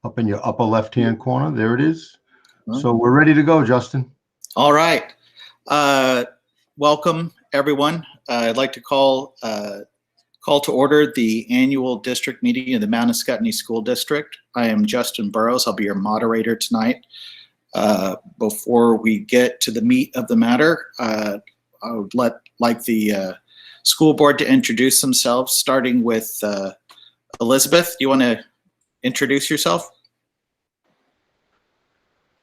up in your upper left-hand corner. There it is. So we're ready to go, Justin. All right. Welcome, everyone. I'd like to call to order the annual district meeting of the Mount Ascutney School District. I am Justin Burrows. I'll be your moderator tonight. Before we get to the meat of the matter, I would like the school board to introduce themselves, starting with Elizabeth. Do you want to introduce yourself?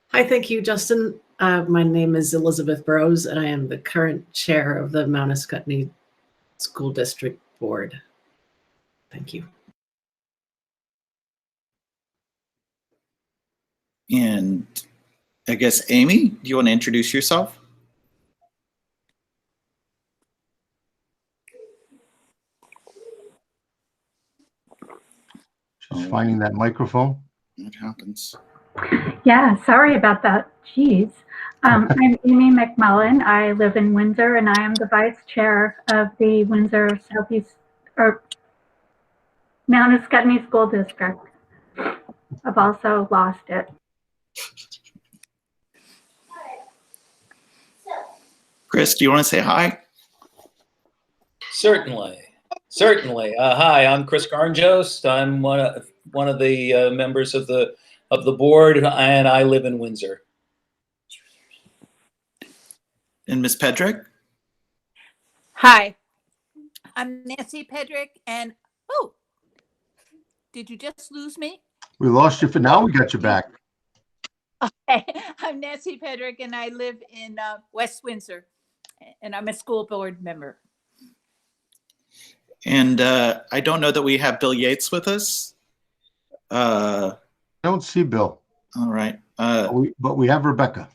Hi, thank you, Justin. My name is Elizabeth Burrows, and I am the current chair of the Mount Ascutney School District Board. Thank you. And I guess, Amy, do you want to introduce yourself? She's finding that microphone. It happens. Yeah, sorry about that. Jeez. I'm Amy McMullen. I live in Windsor, and I am the vice chair of the Windsor Southeast or Mount Ascutney School District. I've also lost it. Chris, do you want to say hi? Certainly. Hi, I'm Chris Garnjost. I'm one of the members of the board, and I live in Windsor. And Ms. Pedrick? Hi, I'm Nancy Pedrick, and oh, did you just lose me? We lost you for now. We got you back. Okay, I'm Nancy Pedrick, and I live in West Windsor, and I'm a school board member. And I don't know that we have Bill Yates with us. I don't see Bill. All right. But we have Rebecca.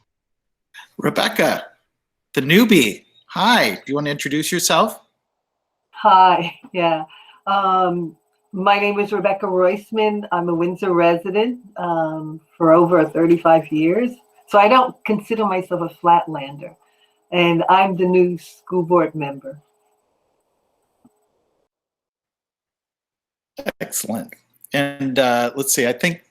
Rebecca, the newbie. Hi, do you want to introduce yourself? Hi, yeah. My name is Rebecca Roisman. I'm a Windsor resident for over 35 years. So I don't consider myself a flatlander. And I'm the new school board member. Excellent. And let's see, I think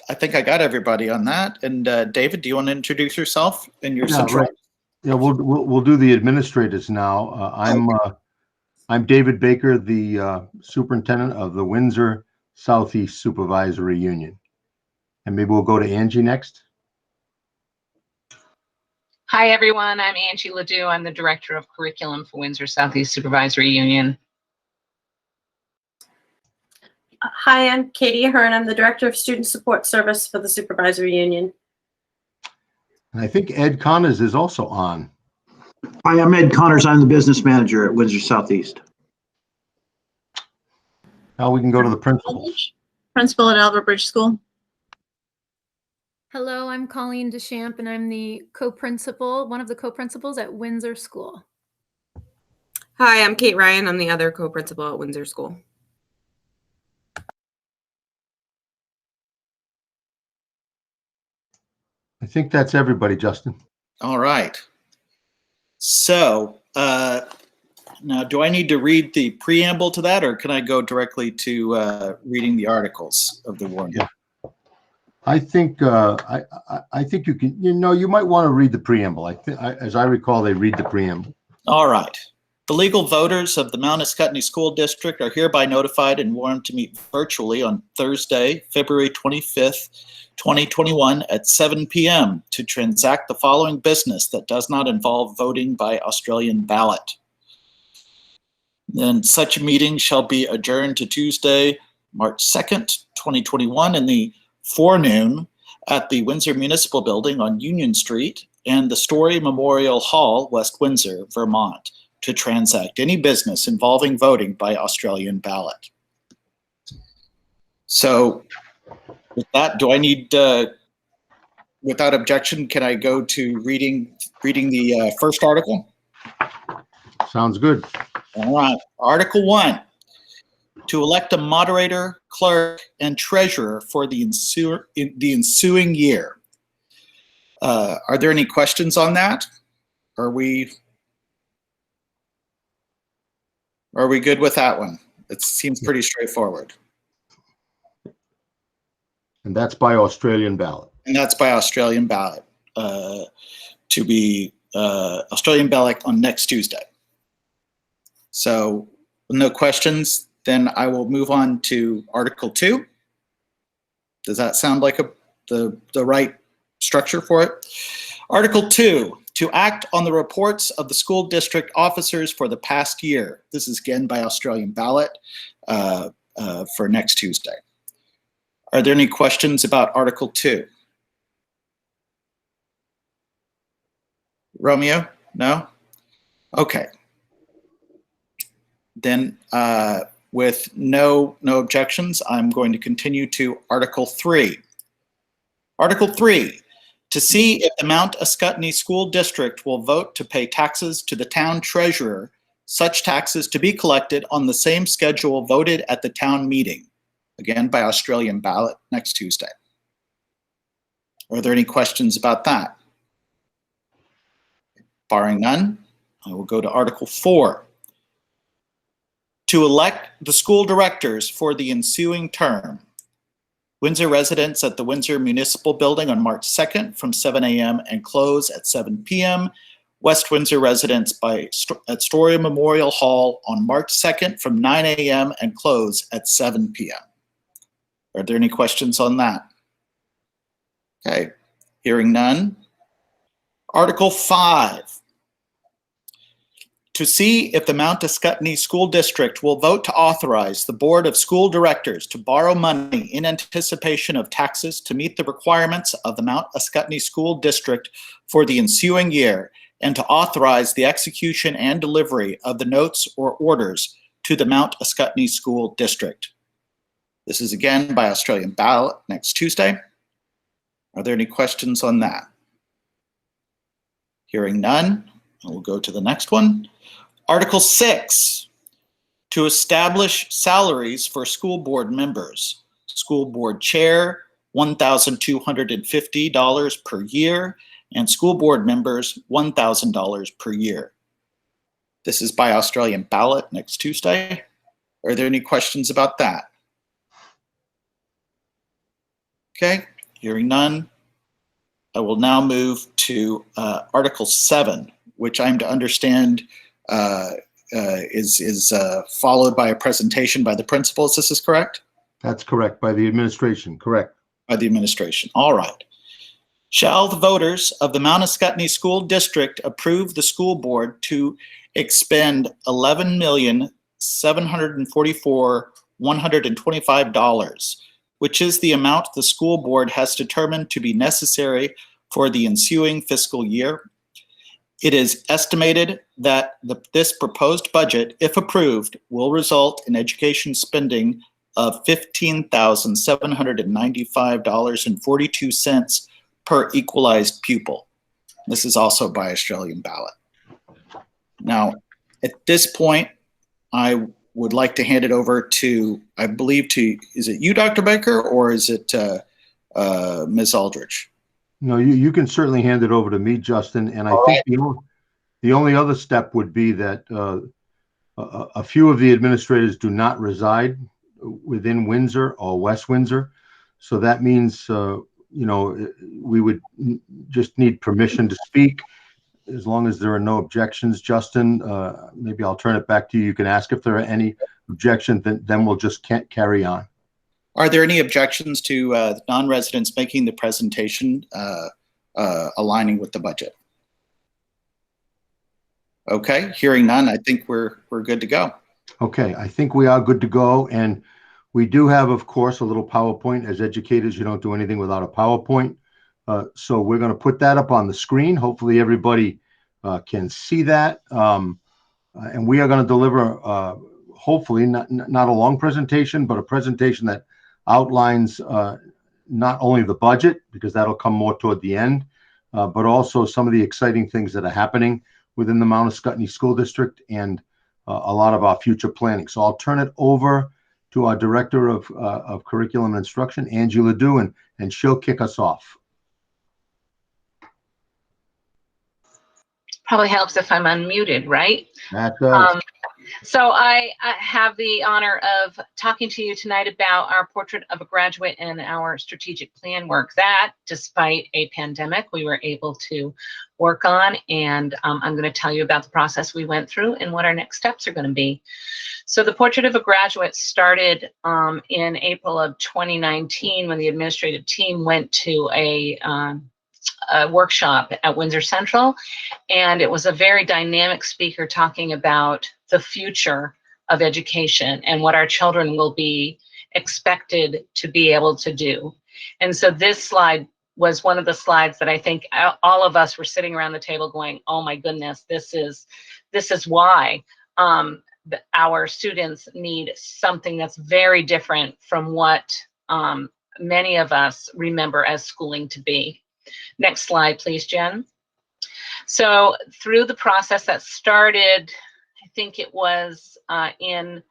I think I got everybody on that. And David, do you want to introduce yourself and your central? Right. Yeah, we'll do the administrators now. I'm David Baker, the superintendent of the Windsor Southeast Supervisory Union. And maybe we'll go to Angie next. Hi, everyone. I'm Angie Ledoux. I'm the Director of Curriculum for Windsor Southeast Supervisory Union. Hi, I'm Katie Ahern. I'm the Director of Student Support Service for the Supervisory Union. And I think Ed Connors is also on. Hi, I'm Ed Connors. I'm the business manager at Windsor Southeast. Now we can go to the principals. Principal at Albert Bridge School. Hello, I'm Colleen Deschamps, and I'm the co-principal, one of the co-principals at Windsor School. Hi, I'm Kate Ryan. I'm the other co-principal at Windsor School. I think that's everybody, Justin. All right. So now, do I need to read the preamble to that, or can I go directly to reading the articles of the warning? Yeah. I think I think you can. You might want to read the preamble. As I recall, they read the preamble. All right. The legal voters of the Mount Ascutney School District are hereby notified and warned to meet virtually on Thursday, February 25th, 2021 at 7 p.m. to transact the following business that does not involve voting by Australian ballot. Then such a meeting shall be adjourned to Tuesday, March 2nd, 2021 in the forenoon at the Windsor Municipal Building on Union Street and the Story Memorial Hall, West Windsor, Vermont, to transact any business involving voting by Australian ballot. So with that, do I need, without objection, can I go to reading the first article? Sounds good. All right. Article 1, to elect a moderator, clerk, and treasurer for the ensuing year. Are there any questions on that? Are we good with that one? It seems pretty straightforward. And that's by Australian ballot. And that's by Australian ballot, to be Australian ballot on next Tuesday. So no questions, then I will move on to Article 2. Does that sound like the right structure for it? Article 2, to act on the reports of the school district officers for the past year. This is again by Australian ballot for next Tuesday. Are there any questions about Article 2? Romeo? No? Okay. Then with no objections, I'm going to continue to Article 3. Article 3, to see if the Mount Ascutney School District will vote to pay taxes to the town treasurer, such taxes to be collected on the same schedule voted at the town meeting, again by Australian ballot next Tuesday. Are there any questions about that? Barring none, I will go to Article 4. To elect the school directors for the ensuing term. Windsor residents at the Windsor Municipal Building on March 2nd from 7 a.m. and close at 7 p.m. West Windsor residents at Story Memorial Hall on March 2nd from 9 a.m. and close at 7 p.m. Are there any questions on that? Okay, hearing none. Article 5. To see if the Mount Ascutney School District will vote to authorize the Board of School Directors to borrow money in anticipation of taxes to meet the requirements of the Mount Ascutney School District for the ensuing year, and to authorize the execution and delivery of the notes or orders to the Mount Ascutney School District. This is again by Australian ballot next Tuesday. Are there any questions on that? Hearing none, we'll go to the next one. Article 6, to establish salaries for school board members. School board chair, $1,250 per year, and school board members, $1,000 per year. This is by Australian ballot next Tuesday. Are there any questions about that? Okay, hearing none, I will now move to Article 7, which I'm to understand is followed by a presentation by the principals. This is correct? That's correct, by the administration, correct. By the administration, all right. Shall the voters of the Mount Ascutney School District approve the school board to expend $11,744,125, which is the amount the school board has determined to be necessary for the ensuing fiscal year? It is estimated that this proposed budget, if approved, will result in education spending of $15,795.42 per equalized pupil. This is also by Australian ballot. Now, at this point, I would like to hand it over to, I believe, is it you, Dr. Baker, or is it Ms. Aldrich? No, you can certainly hand it over to me, Justin. And I think the only other step would be that a few of the administrators do not reside within Windsor or West Windsor. So that means, we would just need permission to speak. As long as there are no objections, Justin, maybe I'll turn it back to you. You can ask if there are any objections, then we'll just carry on. Are there any objections to non-residents making the presentation aligning with the budget? Okay, hearing none, I think we're good to go. Okay, I think we are good to go. And we do have, of course, a little PowerPoint. As educators, you don't do anything without a PowerPoint. So we're going to put that up on the screen. Hopefully everybody can see that. And we are going to deliver, hopefully, not a long presentation, but a presentation that outlines not only the budget, because that'll come more toward the end, but also some of the exciting things that are happening within the Mount Ascutney School District and a lot of our future planning. So I'll turn it over to our Director of Curriculum and Instruction, Angie Ledoux, and she'll kick us off. Probably helps if I'm unmuted, right? That does. So I have the honor of talking to you tonight about our portrait of a graduate and our strategic plan work that, despite a pandemic, we were able to work on. And I'm going to tell you about the process we went through and what our next steps are going to be. So the portrait of a graduate started in April of 2019 when the administrative team went to a workshop at Windsor Central, and it was a very dynamic speaker talking about the future of education and what our children will be expected to be able to do. And so this slide was one of the slides that I think all of us were sitting around the table going, oh my goodness, this is why our students need something that's very different from what many of us remember as schooling to be. Next slide, please, Jen. So through the process that started, I think it was in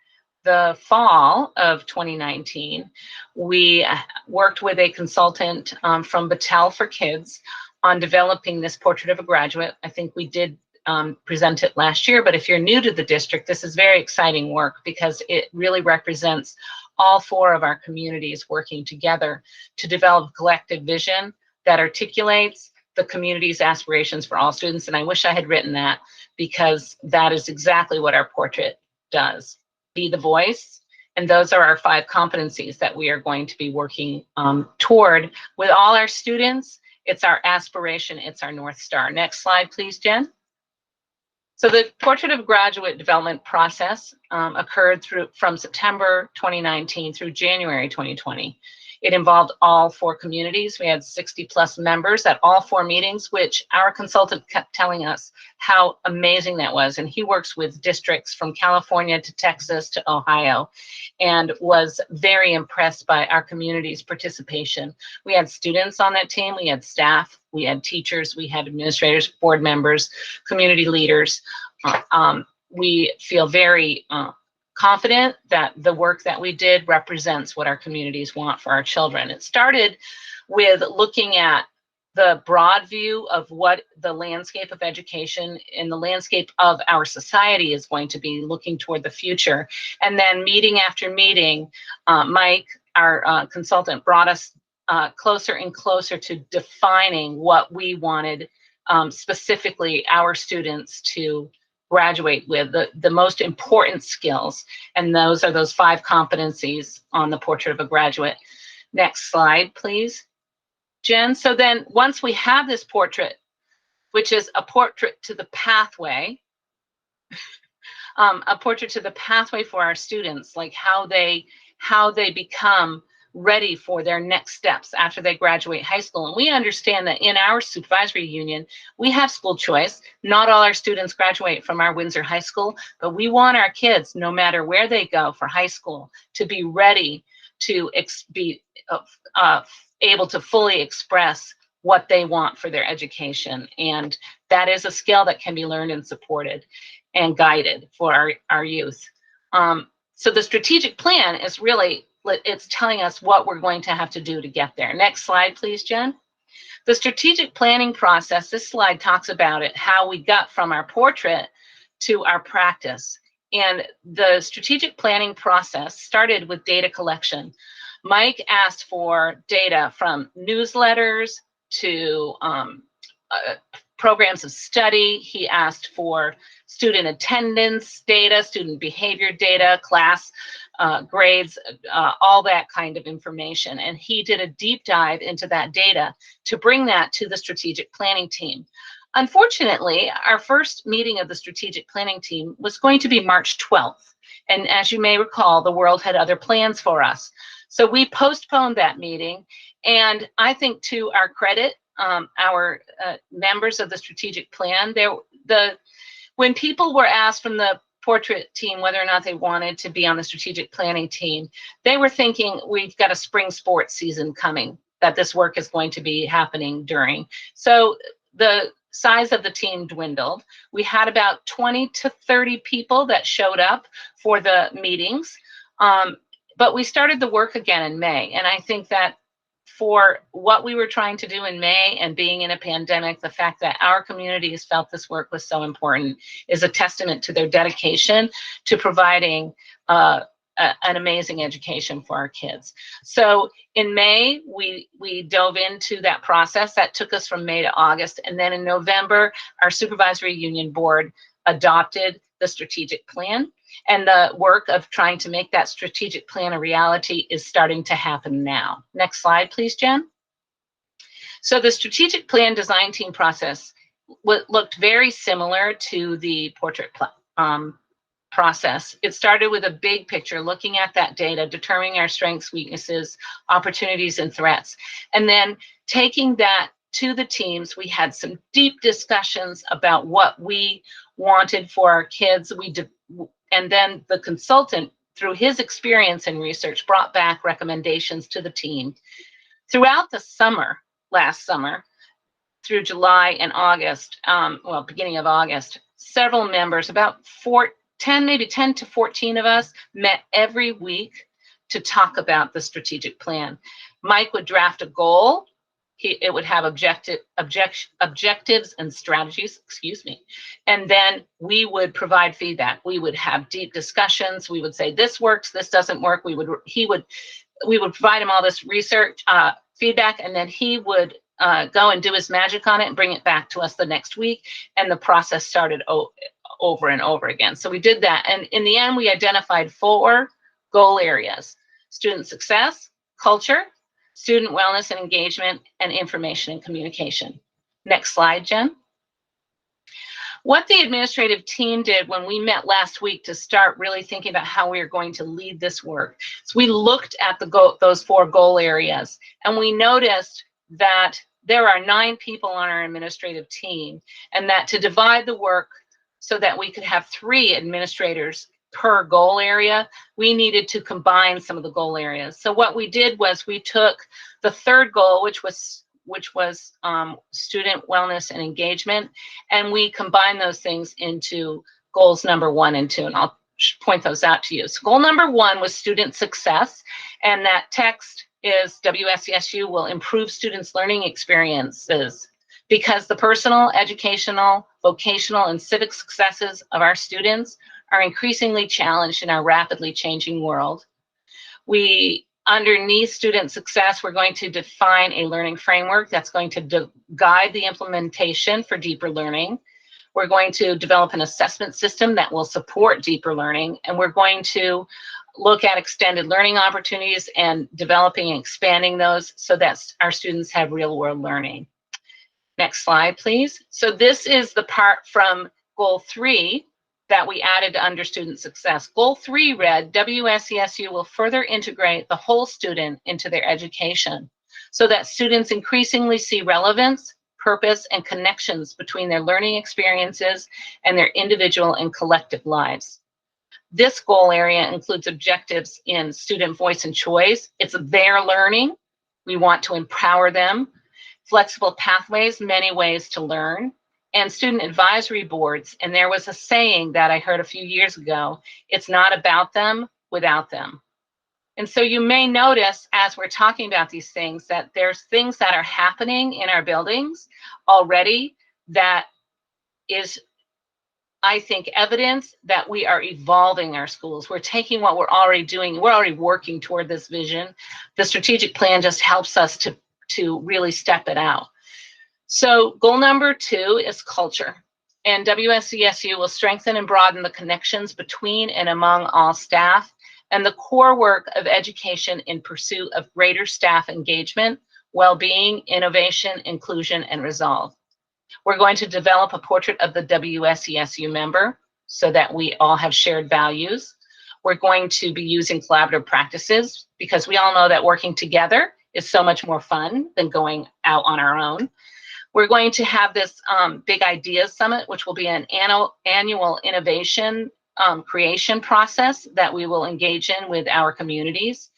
the fall of 2019, we worked with a consultant from Battelle for Kids on developing this portrait of a graduate. I think we did present it last year, but if you're new to the district, this is very exciting work because it really represents all 4 of our communities working together to develop collective vision that articulates the community's aspirations for all students. And I wish I had written that because that is exactly what our portrait does. Be the voice. And those are our 5 competencies that we are going to be working toward with all our students. It's our aspiration. It's our North Star. Next slide, please, Jen. So the portrait of graduate development process occurred from September 2019 through January 2020. It involved all 4 communities. We had 60+ members at all 4 meetings, which our consultant kept telling us how amazing that was. And he works with districts from California to Texas to Ohio and was very impressed by our community's participation. We had students on that team, we had staff, we had teachers, we had administrators, board members, community leaders. We feel very confident that the work that we did represents what our communities want for our children. It started with looking at the broad view of what the landscape of education and the landscape of our society is going to be looking toward the future. And then meeting after meeting, Mike, our consultant, brought us closer and closer to defining what we wanted specifically our students to graduate with, the most important skills. And those are those 5 competencies on the portrait of a graduate. Next slide, please, Jen. So then once we have this portrait, which is a portrait to the pathway, a portrait to the pathway for our students, like how they become ready for their next steps after they graduate high school. And we understand that in our supervisory union, we have school choice. Not all our students graduate from our Windsor High School, but we want our kids, no matter where they go for high school, to be ready to be able to fully express what they want for their education. And that is a skill that can be learned and supported and guided for our youth. So the strategic plan is really, it's telling us what we're going to have to do to get there. Next slide, please, Jen. The strategic planning process, this slide talks about it, how we got from our portrait to our practice. And the strategic planning process started with data collection. Mike asked for data from newsletters to programs of study. He asked for student attendance data, student behavior data, class grades, all that kind of information. And he did a deep dive into that data to bring that to the strategic planning team. Unfortunately, our first meeting of the strategic planning team was going to be March 12th. And as you may recall, the world had other plans for us. So we postponed that meeting. And I think to our credit, our members of the strategic plan, when people were asked from the portrait team whether or not they wanted to be on the strategic planning team, they were thinking, we've got a spring sports season coming that this work is going to be happening during. So the size of the team dwindled. We had about 20 to 30 people that showed up for the meetings, but we started the work again in May. And I think that for what we were trying to do in May and being in a pandemic, the fact that our communities felt this work was so important is a testament to their dedication to providing an amazing education for our kids. So in May, we dove into that process. That took us from May to August. And then in November, our supervisory union board adopted the strategic plan. And the work of trying to make that strategic plan a reality is starting to happen now. Next slide, please, Jen. So the strategic plan design team process looked very similar to the portrait process. It started with a big picture, looking at that data, determining our strengths, weaknesses, opportunities, and threats. And then taking that to the teams, we had some deep discussions about what we wanted for our kids. And then the consultant, through his experience and research, brought back recommendations to the team. Throughout the summer, last summer, through July and August, well, beginning of August, several members, about 10 to 14 of us, met every week to talk about the strategic plan. Mike would draft a goal. It would have objectives and strategies, and then we would provide feedback. We would have deep discussions. We would say, this works, this doesn't work. We would provide him all this research feedback, and then he would go and do his magic on it and bring it back to us the next week, and the process started over and over again. So we did that, and in the end, we identified 4 goal areas: student success, culture, student wellness and engagement, and information and communication. Next slide, Jen. What the administrative team did when we met last week to start really thinking about how we are going to lead this work, is we looked at those 4 goal areas, and we noticed that there are 9 people on our administrative team, and that to divide the work so that we could have 3 administrators per goal area, we needed to combine some of the goal areas. So what we did was we took the 3rd goal, which was student wellness and engagement, and we combined those things into goals number 1 and 2, and I'll point those out to you. So goal number 1 was student success, and that text is WSESU will improve students' learning experiences because the personal, educational, vocational, and civic successes of our students are increasingly challenged in our rapidly changing world. Underneath student success, we're going to define a learning framework that's going to guide the implementation for deeper learning. We're going to develop an assessment system that will support deeper learning, and we're going to look at extended learning opportunities and developing and expanding those so that our students have real-world learning. Next slide, please. So this is the part from goal 3 that we added under student success. Goal 3 read, WSESU will further integrate the whole student into their education so that students increasingly see relevance, purpose, and connections between their learning experiences and their individual and collective lives. This goal area includes objectives in student voice and choice. It's their learning. We want to empower them. Flexible pathways, many ways to learn, and student advisory boards. And there was a saying that I heard a few years ago, it's not about them without them. And so you may notice as we're talking about these things that there's things that are happening in our buildings already that is, I think, evidence that we are evolving our schools. We're taking what we're already doing, we're already working toward this vision. The strategic plan just helps us to really step it out. So goal number 2 is culture. And WSESU will strengthen and broaden the connections between and among all staff and the core work of education in pursuit of greater staff engagement, well-being, innovation, inclusion, and resolve. We're going to develop a portrait of the WSESU member so that we all have shared values. We're going to be using collaborative practices because we all know that working together is so much more fun than going out on our own. We're going to have this Big Ideas Summit, which will be an annual innovation creation process that we will engage in with our communities.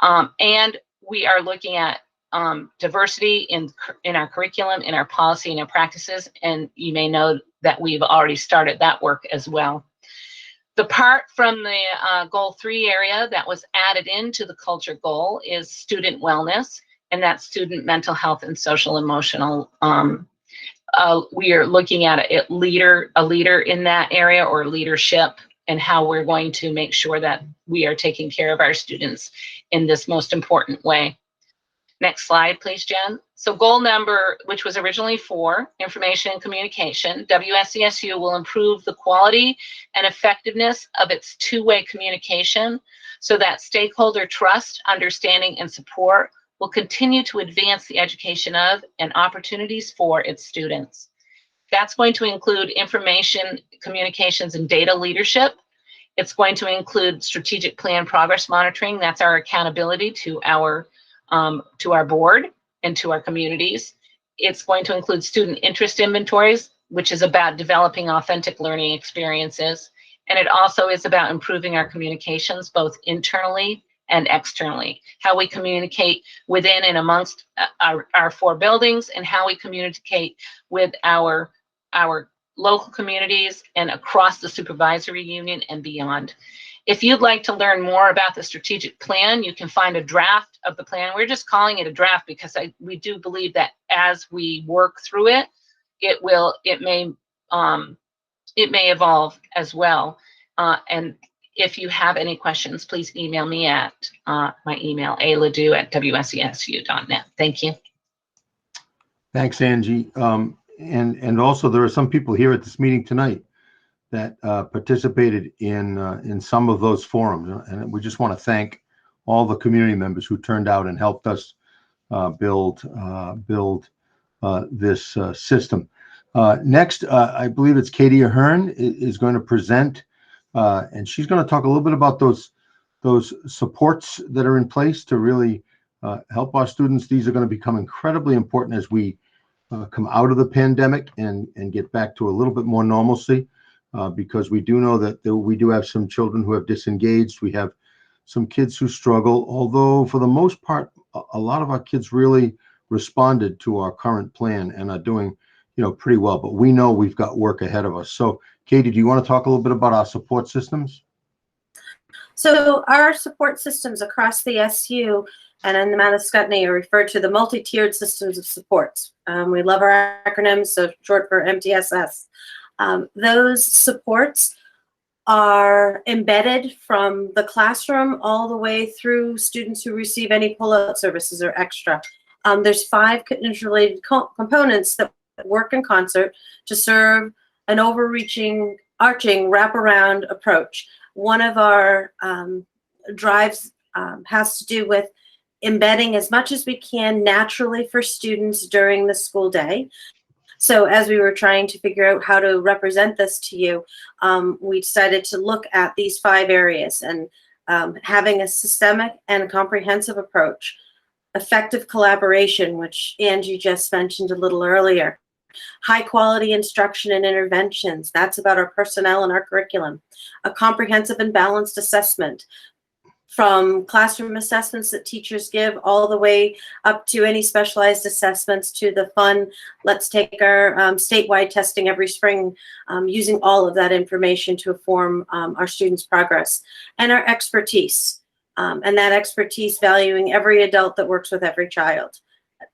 And we are looking at diversity in our curriculum, in our policy, and our practices. And you may know that we've already started that work as well. The part from the goal 3 area that was added into the culture goal is student wellness. and that's student mental health and social emotional. We are looking at a leader in that area, or leadership, and how we're going to make sure that we are taking care of our students in this most important way. Next slide, please, Jen. So goal number, which was originally 4, information and communication, WSESU will improve the quality and effectiveness of its two-way communication so that stakeholder trust, understanding, and support will continue to advance the education of and opportunities for its students. That's going to include information, communications, and data leadership. It's going to include strategic plan progress monitoring. That's our accountability to our board and to our communities. It's going to include student interest inventories, which is about developing authentic learning experiences. And it also is about improving our communications, both internally and externally, how we communicate within and amongst our 4 buildings, and how we communicate with our local communities and across the supervisory union and beyond. If you'd like to learn more about the strategic plan, you can find a draft of the plan. We're just calling it a draft because we do believe that as we work through it, it may evolve as well. And if you have any questions, please email me at my email, aladue@wsesu.net. Thank you. Thanks, Angie. And also, there are some people here at this meeting tonight that participated in some of those forums, and we just want to thank all the community members who turned out and helped us build this system. Next, I believe it's Katie Ahern is going to present, and she's going to talk a little bit about those supports that are in place to really help our students. These are going to become incredibly important as we come out of the pandemic and get back to a little bit more normalcy, because we do know that we do have some children who have disengaged. We have some kids who struggle, although for the most part, a lot of our kids really responded to our current plan and are doing, pretty well. But we know we've got work ahead of us. So, Katie, do you want to talk a little bit about our support systems? So our support systems across the SU and in the Mount Ascutney are referred to the multi-tiered systems of supports. We love our acronyms, so short for MTSS. Those supports are embedded from the classroom all the way through students who receive any pull-out services or extra. There's 5 interrelated components that work in concert to serve an arching wraparound approach. One of our drives has to do with embedding as much as we can naturally for students during the school day. So as we were trying to figure out how to represent this to you, we decided to look at these 5 areas and having a systemic and comprehensive approach, effective collaboration, which Angie just mentioned a little earlier, high quality instruction and interventions, that's about our personnel and our curriculum, a comprehensive and balanced assessment, from classroom assessments that teachers give all the way up to any specialized assessments to the fun, let's take our statewide testing every spring, using all of that information to inform our students' progress, and our expertise, and that expertise valuing every adult that works with every child.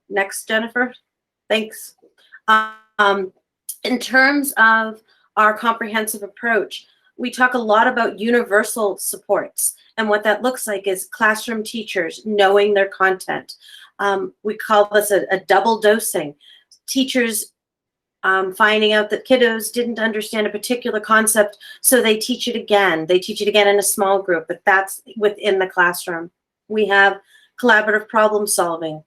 Next, Jennifer. Thanks. In terms of our comprehensive approach, we talk a lot about universal supports. And what that looks like is classroom teachers knowing their content. We call this a double dosing. Teachers finding out that kiddos didn't understand a particular concept, so they teach it again. They teach it again in a small group, but that's within the classroom. We have collaborative problem solving.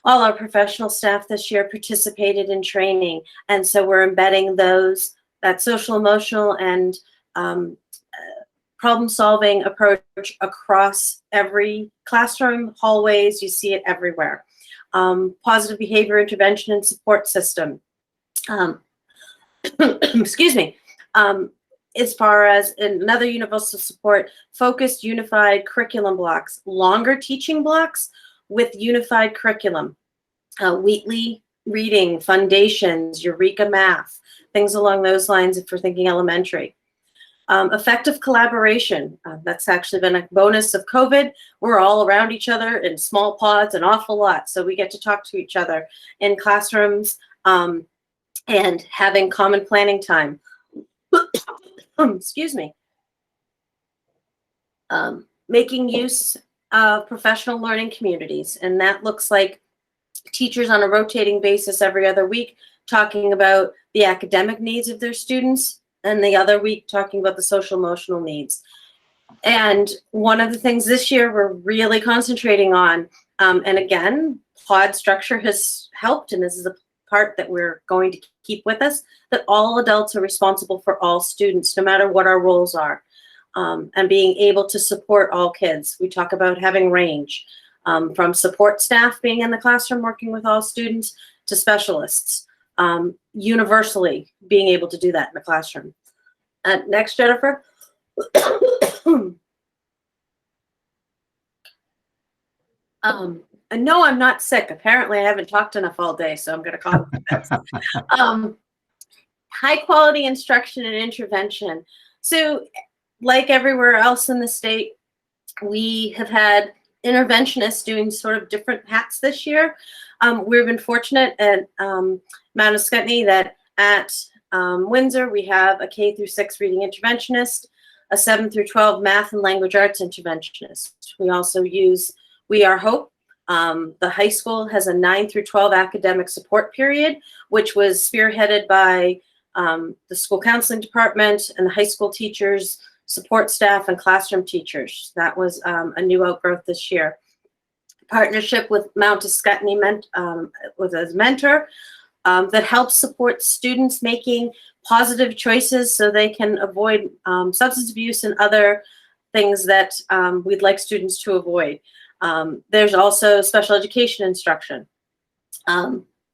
All our professional staff this year participated in training, and so we're embedding that social, emotional, and problem-solving approach across every classroom, hallways. You see it everywhere. Positive behavior intervention and support system. Excuse me. As far as another universal support, focused, unified curriculum blocks, longer teaching blocks with unified curriculum, Wheatley reading, foundations, Eureka math, things along those lines if we're thinking elementary. Effective collaboration. That's actually been a bonus of COVID. We're all around each other in small pods an awful lot. So we get to talk to each other in classrooms and having common planning time. Excuse me. Making use of professional learning communities. And that looks like teachers on a rotating basis every other week talking about the academic needs of their students, and the other week talking about the social emotional needs. And one of the things this year we're really concentrating on, and again, pod structure has helped, and this is a part that we're going to keep with us, that all adults are responsible for all students, no matter what our roles are, and being able to support all kids. We talk about having range, from support staff being in the classroom working with all students to specialists, universally being able to do that in the classroom. Next, Jennifer. And no, I'm not sick. Apparently, I haven't talked enough all day, so I'm going to call it this. High quality instruction and intervention. So, like everywhere else in the state, we have had interventionists doing sort of different hats this year. We've been fortunate at Mount Ascutney that at Windsor, we have a K through 6 reading interventionist, a 7 through 12 math and language arts interventionist. We also use We Are Hope. The high school has a 9 through 12 academic support period, which was spearheaded by the school counseling department and the high school teachers, support staff, and classroom teachers. That was a new outgrowth this year. Partnership with Mount Ascutney with a mentor that helps support students making positive choices so they can avoid substance abuse and other things that we'd like students to avoid. There's also special education instruction.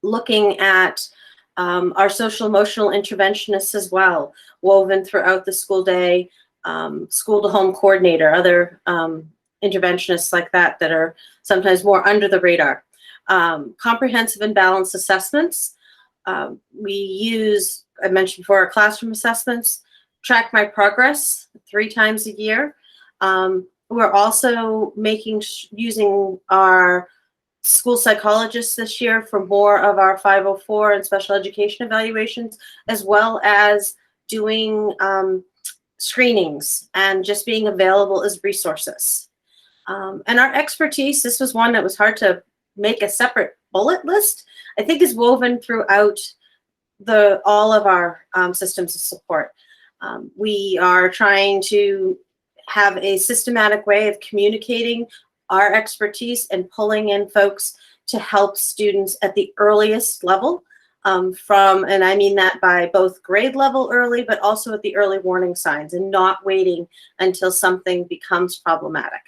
Looking at our social emotional interventionists as well, woven throughout the school day, school to home coordinator, other interventionists like that that are sometimes more under the radar. Comprehensive and balanced assessments. We use, I mentioned before, our classroom assessments, track my progress 3 times a year. We're also using our school psychologists this year for more of our 504 and special education evaluations, as well as doing screenings and just being available as resources. And our expertise, this was one that was hard to make a separate bullet list, I think is woven throughout all of our systems of support. We are trying to have a systematic way of communicating our expertise and pulling in folks to help students at the earliest level, and I mean that by both grade level early, but also at the early warning signs, and not waiting until something becomes problematic.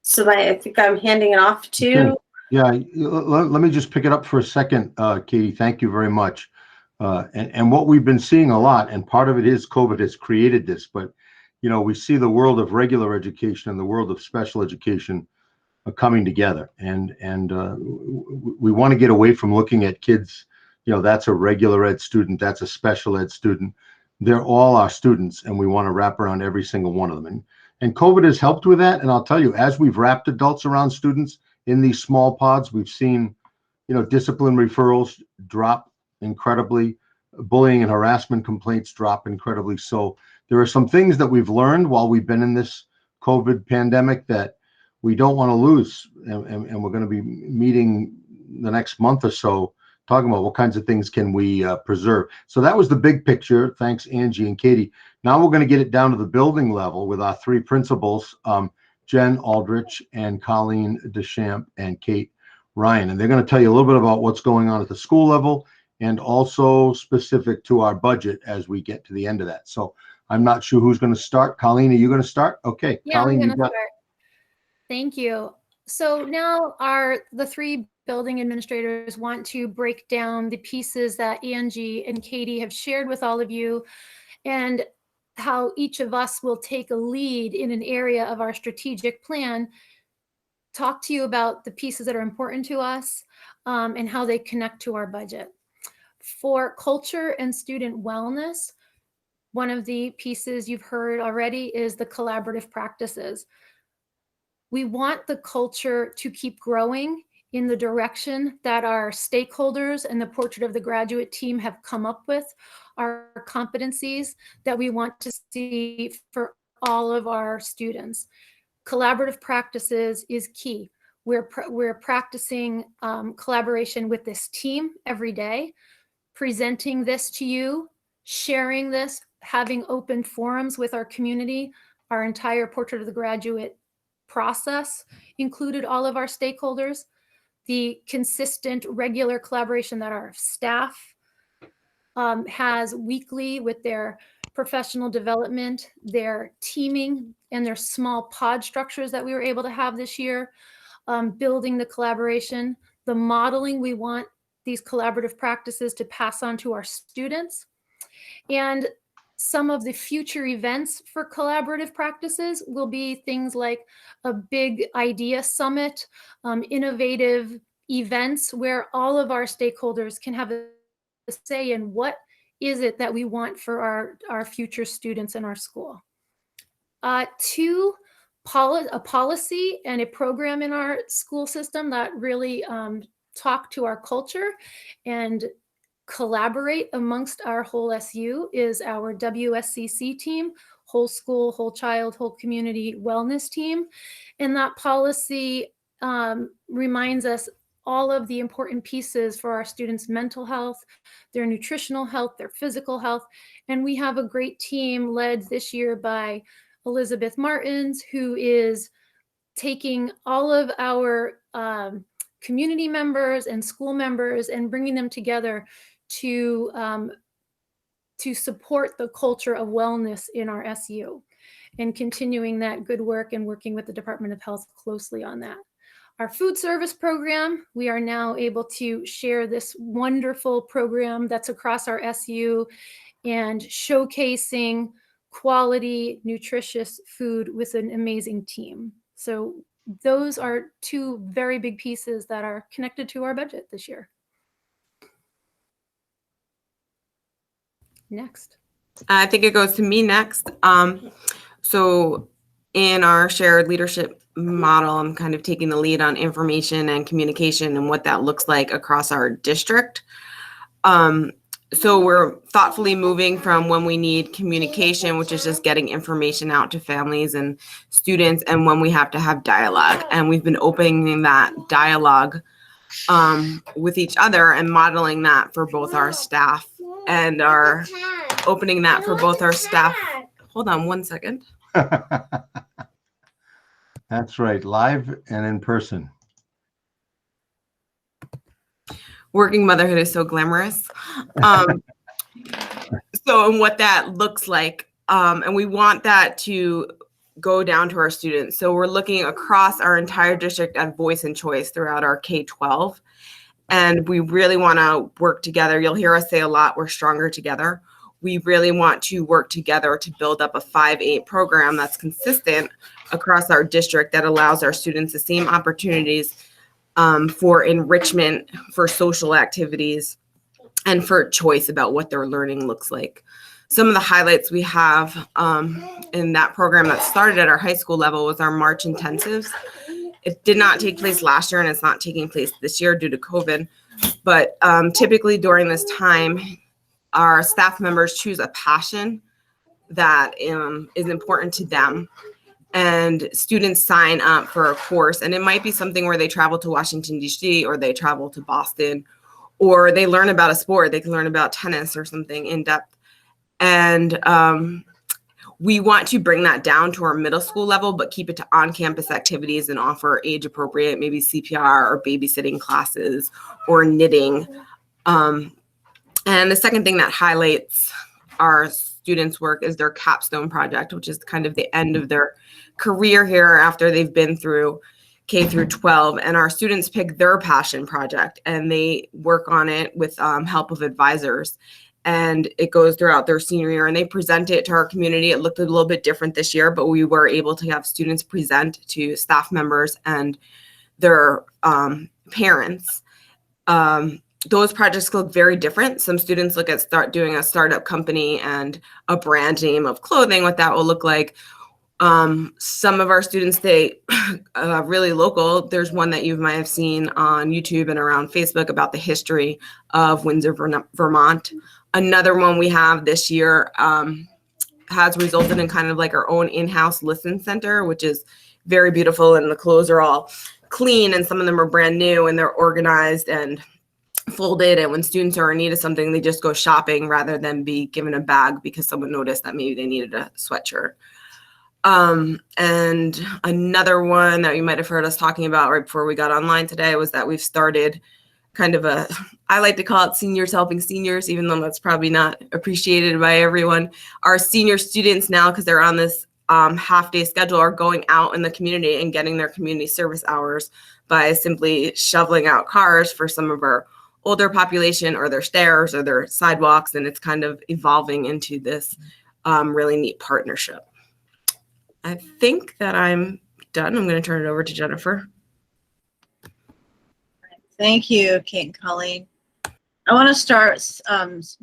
So I think I'm handing it off to. Okay. Yeah, let me just pick it up for a second, Katie. Thank you very much. And what we've been seeing a lot, and part of it is COVID has created this, but we see the world of regular education and the world of special education coming together, and we want to get away from looking at kids. That's a regular ed student, that's a special ed student. They're all our students, and we want to wrap around every single one of them. And COVID has helped with that. And I'll tell you, as we've wrapped adults around students in these small pods, we've seen, discipline referrals drop incredibly, bullying and harassment complaints drop incredibly. So there are some things that we've learned while we've been in this COVID pandemic that we don't want to lose. And we're going to be meeting the next month or so, talking about what kinds of things can we preserve. So that was the big picture. Thanks, Angie and Katie. Now we're going to get it down to the building level with our 3 principals, Jen Aldrich and Colleen Deschamps and Kate Ryan. And they're going to tell you a little bit about what's going on at the school level and also specific to our budget as we get to the end of that. So I'm not sure who's going to start. Colleen, are you going to start? Okay. Yeah, Colleen, I'm you going to start. Thank you. So now the 3 building administrators want to break down the pieces that Angie and Katie have shared with all of you, and how each of us will take a lead in an area of our strategic plan, talk to you about the pieces that are important to us, and how they connect to our budget. For culture and student wellness, One of the pieces you've heard already is the collaborative practices. We want the culture to keep growing in the direction that our stakeholders and the Portrait of the Graduate team have come up with, our competencies that we want to see for all of our students. Collaborative practices is key. We're practicing collaboration with this team every day, presenting this to you, sharing this, having open forums with our community. Our entire Portrait of the Graduate process included all of our stakeholders. The consistent, regular collaboration that our staff has weekly with their professional development, their teaming, and their small pod structures that we were able to have this year, building the collaboration, the modeling we want these collaborative practices to pass on to our students. And some of the future events for collaborative practices will be things like a big idea summit, innovative events where all of our stakeholders can have a say in what is it that we want for our future students in our school. Two, a policy and a program in our school system that really talk to our culture and collaborate amongst our whole SU is our WSCC team, whole school, whole child, whole community wellness team. And that policy reminds us all of the important pieces for our students' mental health, their nutritional health, their physical health. And we have a great team led this year by Elizabeth Martins, who is taking all of our community members and school members and bringing them together to support the culture of wellness in our SU and continuing that good work and working with the Department of Health closely on that. Our food service program, we are now able to share this wonderful program that's across our SU and showcasing quality, nutritious food with an amazing team. So those are two very big pieces that are connected to our budget this year. Next. I think it goes to me next. So in our shared leadership model, I'm kind of taking the lead on information and communication and what that looks like across our district. So we're thoughtfully moving from when we need communication, which is just getting information out to families and students, and when we have to have dialogue. And we've been opening that dialogue with each other and modeling that for both our staff and are opening that for both our staff. Hold on one second. That's right, live and in person. Working motherhood is so glamorous. So, and what that looks like, and we want that to go down to our students. So we're looking across our entire district at voice and choice throughout our K-12. And we really want to work together. You'll hear us say a lot, we're stronger together. We really want to work together to build up a 5-8 program that's consistent across our district that allows our students the same opportunities for enrichment, for social activities, and for choice about what their learning looks like. Some of the highlights we have in that program that started at our high school level was our March intensives. It did not take place last year and it's not taking place this year due to COVID. But typically during this time, our staff members choose a passion that is important to them. And students sign up for a course, and it might be something where they travel to Washington, D.C., or they travel to Boston, or they learn about a sport. They can learn about tennis or something in depth. And we want to bring that down to our middle school level, but keep it to on-campus activities and offer age-appropriate, maybe CPR or babysitting classes or knitting. And the second thing that highlights our students' work is their Capstone Project, which is kind of the end of their career here after they've been through K through 12. And our students pick their passion project and they work on it with help of advisors. And it goes throughout their senior year and they present it to our community. It looked a little bit different this year, but we were able to have students present to staff members and their parents those projects look very different. Some students look at doing a startup company and a brand name of clothing, what that will look like. Some of our students, they really local. There's one that you might have seen on YouTube and around Facebook about the history of Windsor, Vermont. Another one we have this year has resulted in kind of like our own in-house listen center, which is very beautiful, and the clothes are all clean, and some of them are brand new, and they're organized and folded, and when students are in need of something, they just go shopping rather than be given a bag because someone noticed that maybe they needed a sweatshirt. And another one that you might have heard us talking about right before we got online today was that we've started kind of I like to call it seniors helping seniors, even though that's probably not appreciated by everyone. Our senior students now, because they're on this half-day schedule, are going out in the community and getting their community service hours by simply shoveling out cars for some of our older population, or their stairs or their sidewalks, and it's kind of evolving into this really neat partnership. I think that I'm done. I'm going to turn it over to Jennifer. Thank you, Kate and Colleen. I want to start,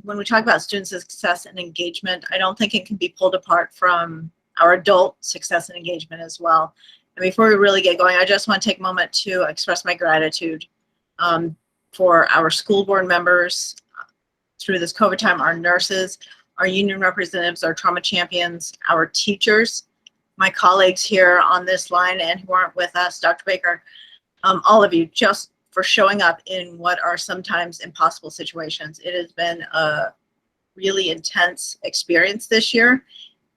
when we talk about student success and engagement, I don't think it can be pulled apart from our adult success and engagement as well. And before we really get going, I just want to take a moment to express my gratitude for our school board members through this COVID time, our nurses, our union representatives, our trauma champions, our teachers, my colleagues here on this line and who aren't with us, Dr. Baker, all of you, just for showing up in what are sometimes impossible situations. It has been a really intense experience this year,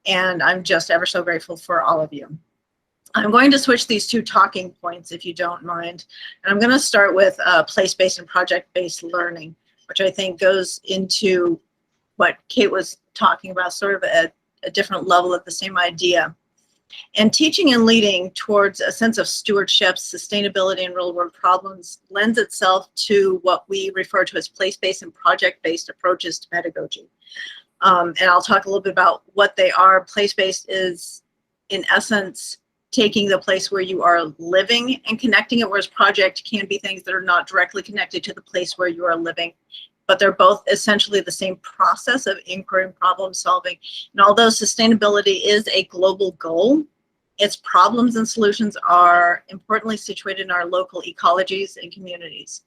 and I'm just ever so grateful for all of you. I'm going to switch these two talking points, if you don't mind. And I'm going to start with place-based and project-based learning, which I think goes into what Kate was talking about, sort of at a different level of the same idea. And teaching and leading towards a sense of stewardship, sustainability, and real-world problems lends itself to what we refer to as place-based and project-based approaches to pedagogy. And I'll talk a little bit about what they are. Place-based is, in essence, taking the place where you are living and connecting it, whereas project can be things that are not directly connected to the place where you are living, but they're both essentially the same process of inquiry and problem solving. And although sustainability is a global goal, its problems and solutions are importantly situated in our local ecologies and communities.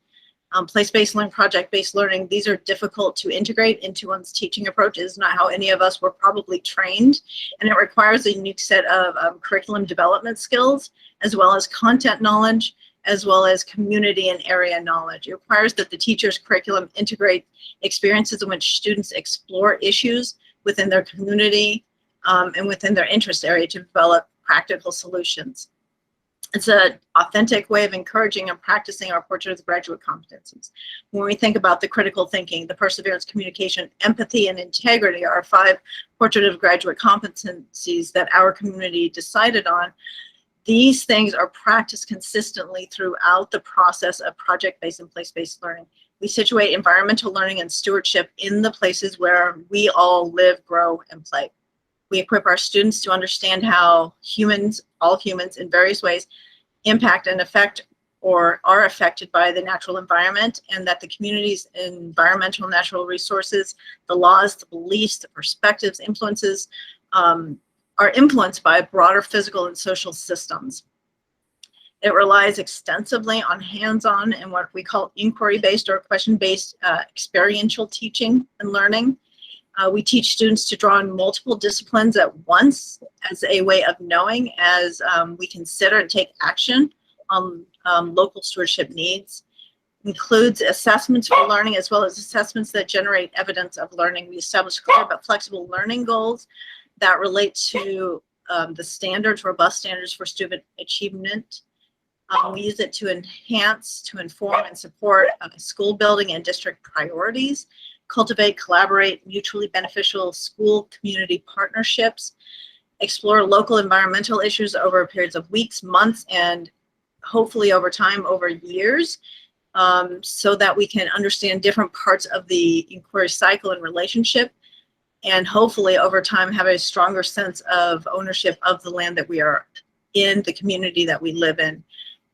Place-based learning, project-based learning, these are difficult to integrate into one's teaching approach. It is not how any of us were probably trained, and it requires a unique set of curriculum development skills, as well as content knowledge, as well as community and area knowledge. It requires that the teacher's curriculum integrate experiences in which students explore issues within their community and within their interest area to develop practical solutions. It's an authentic way of encouraging and practicing our portrait of graduate competencies. When we think about the critical thinking, the perseverance, communication, empathy, and integrity are 5 portrait of graduate competencies that our community decided on. These things are practiced consistently throughout the process of project-based and place-based learning. We situate environmental learning and stewardship in the places where we all live, grow, and play. We equip our students to understand how humans, all humans in various ways, impact and affect or are affected by the natural environment, and that the community's environmental natural resources, the laws, the beliefs, the perspectives, influences, are influenced by broader physical and social systems. It relies extensively on hands-on and what we call inquiry-based or question-based experiential teaching and learning. We teach students to draw on multiple disciplines at once as a way of knowing as we consider and take action on local stewardship needs. Includes assessments for learning as well as assessments that generate evidence of learning. We establish clear but flexible learning goals that relate to the standards, robust standards for student achievement. We use it to enhance, to inform, and support school building and district priorities. Cultivate, collaborate, mutually beneficial school community partnerships, explore local environmental issues over periods of weeks, months, and hopefully over time, over years, so that we can understand different parts of the inquiry cycle and relationship, and hopefully over time have a stronger sense of ownership of the land that we are in, the community that we live in.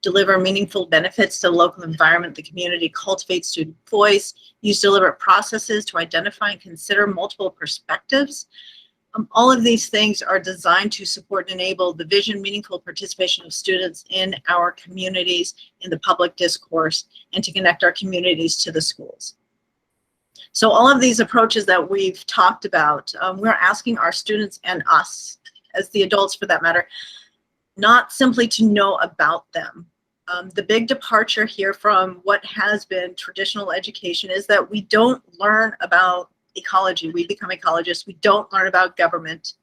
deliver meaningful benefits to the local environment, the community, cultivate student voice, use deliberate processes to identify and consider multiple perspectives. All of these things are designed to support and enable the vision, meaningful participation of students in our communities, in the public discourse, and to connect our communities to the schools. So all of these approaches that we've talked about, we're asking our students and us, as the adults for that matter, not simply to know about them. The big departure here from what has been traditional education is that we don't learn about ecology. We become ecologists. We don't learn about government.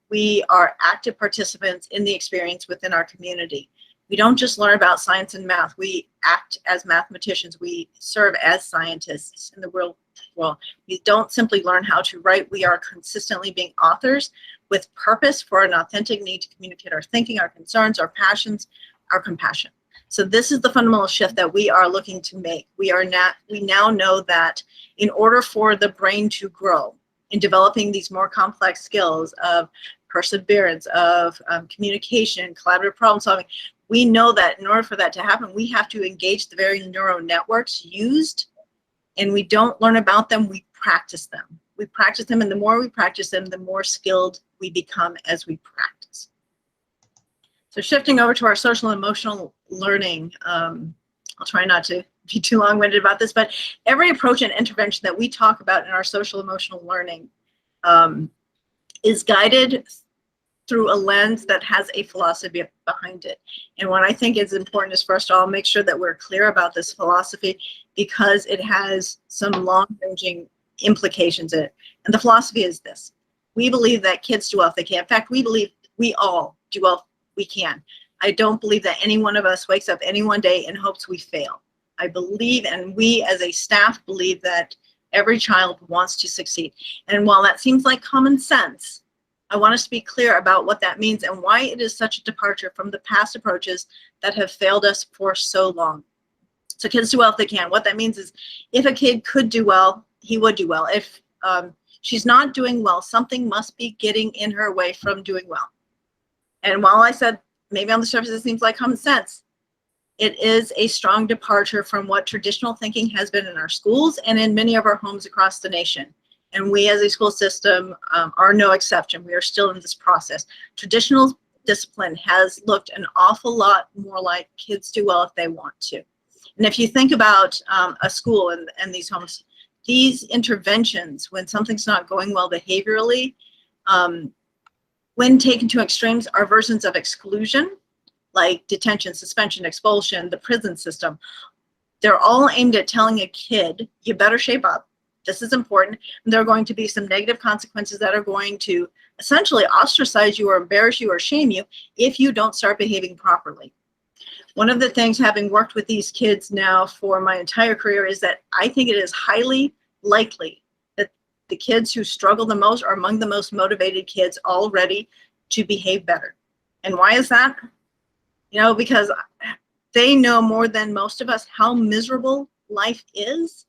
We are active participants in the experience within our community. We don't just learn about science and math. We act as mathematicians. We serve as scientists in the real world. We don't simply learn how to write. We are consistently being authors with purpose for an authentic need to communicate our thinking, our concerns, our passions, our compassion. So this is the fundamental shift that we are looking to make. We now know that in order for the brain to grow in developing these more complex skills of perseverance, of communication, collaborative problem solving, we know that in order for that to happen, we have to engage the very neural networks used, and we don't learn about them, we practice them. We practice them, and the more we practice them, the more skilled we become as we practice. So shifting over to our social and emotional learning, I'll try not to be too long-winded about this, but every approach and intervention that we talk about in our social emotional learning is guided through a lens that has a philosophy behind it. And what I think is important is, first of all, make sure that we're clear about this philosophy, because it has some long-ranging implications in it. And the philosophy is this: we believe that kids do well if they can. In fact, we believe we all do well we can. I don't believe that any one of us wakes up any one day and hopes we fail. I believe, and we as a staff believe, that every child wants to succeed. And while that seems like common sense, I want us to be clear about what that means and why it is such a departure from the past approaches that have failed us for so long. So kids do well if they can. What that means is, if a kid could do well, he would do well. If she's not doing well, something must be getting in her way from doing well. And while I said maybe on the surface it seems like common sense, it is a strong departure from what traditional thinking has been in our schools and in many of our homes across the nation. And we as a school system are no exception. We are still in this process. Traditional discipline has looked an awful lot more like kids do well if they want to. And if you think about a school and these homes, these interventions, when something's not going well behaviorally, when taken to extremes, are versions of exclusion, like detention, suspension, expulsion, the prison system. They're all aimed at telling a kid, you better shape up. This is important. And there are going to be some negative consequences that are going to essentially ostracize you or embarrass you or shame you if you don't start behaving properly. One of the things, having worked with these kids now for my entire career, is that I think it is highly likely that the kids who struggle the most are among the most motivated kids already to behave better. And why is that? You know, because they know more than most of us how miserable life is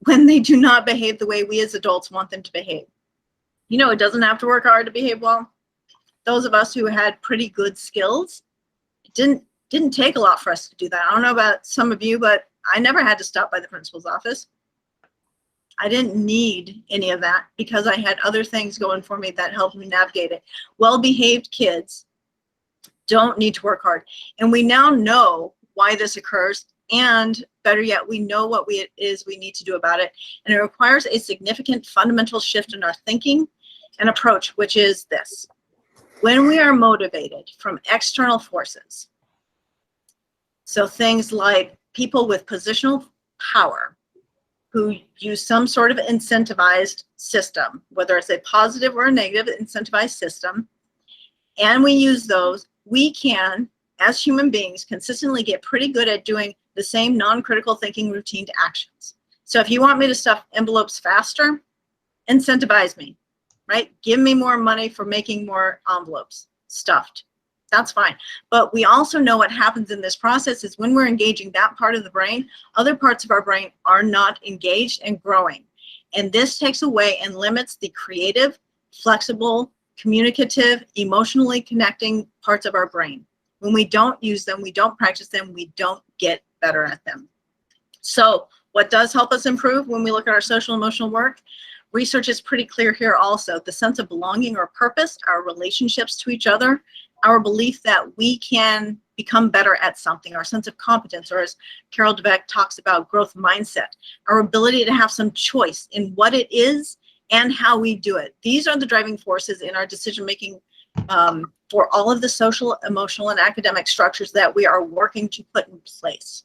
when they do not behave the way we as adults want them to behave. You know, it doesn't have to work hard to behave well. Those of us who had pretty good skills, it didn't take a lot for us to do that. I don't know about some of you, but I never had to stop by the principal's office. I didn't need any of that because I had other things going for me that helped me navigate it. Well-behaved kids don't need to work hard. And we now know why this occurs, and better yet, we know what it is we need to do about it. And it requires a significant fundamental shift in our thinking and approach, which is this: when we are motivated from external forces, so things like people with positional power who use some sort of incentivized system, whether it's a positive or a negative incentivized system, and we use those, we can, as human beings, consistently get pretty good at doing the same non-critical thinking routine actions. So if you want me to stuff envelopes faster, incentivize me, right? Give me more money for making more envelopes stuffed. That's fine. But we also know what happens in this process is when we're engaging that part of the brain, other parts of our brain are not engaged and growing. And this takes away and limits the creative, flexible, communicative, emotionally connecting parts of our brain. When we don't use them, we don't practice them, we don't get better at them. So what does help us improve when we look at our social emotional work? Research is pretty clear here also. The sense of belonging or purpose, our relationships to each other, our belief that we can become better at something, our sense of competence, or as Carol Dweck talks about, growth mindset, our ability to have some choice in what it is and how we do it. These are the driving forces in our decision-making for all of the social, emotional, and academic structures that we are working to put in place.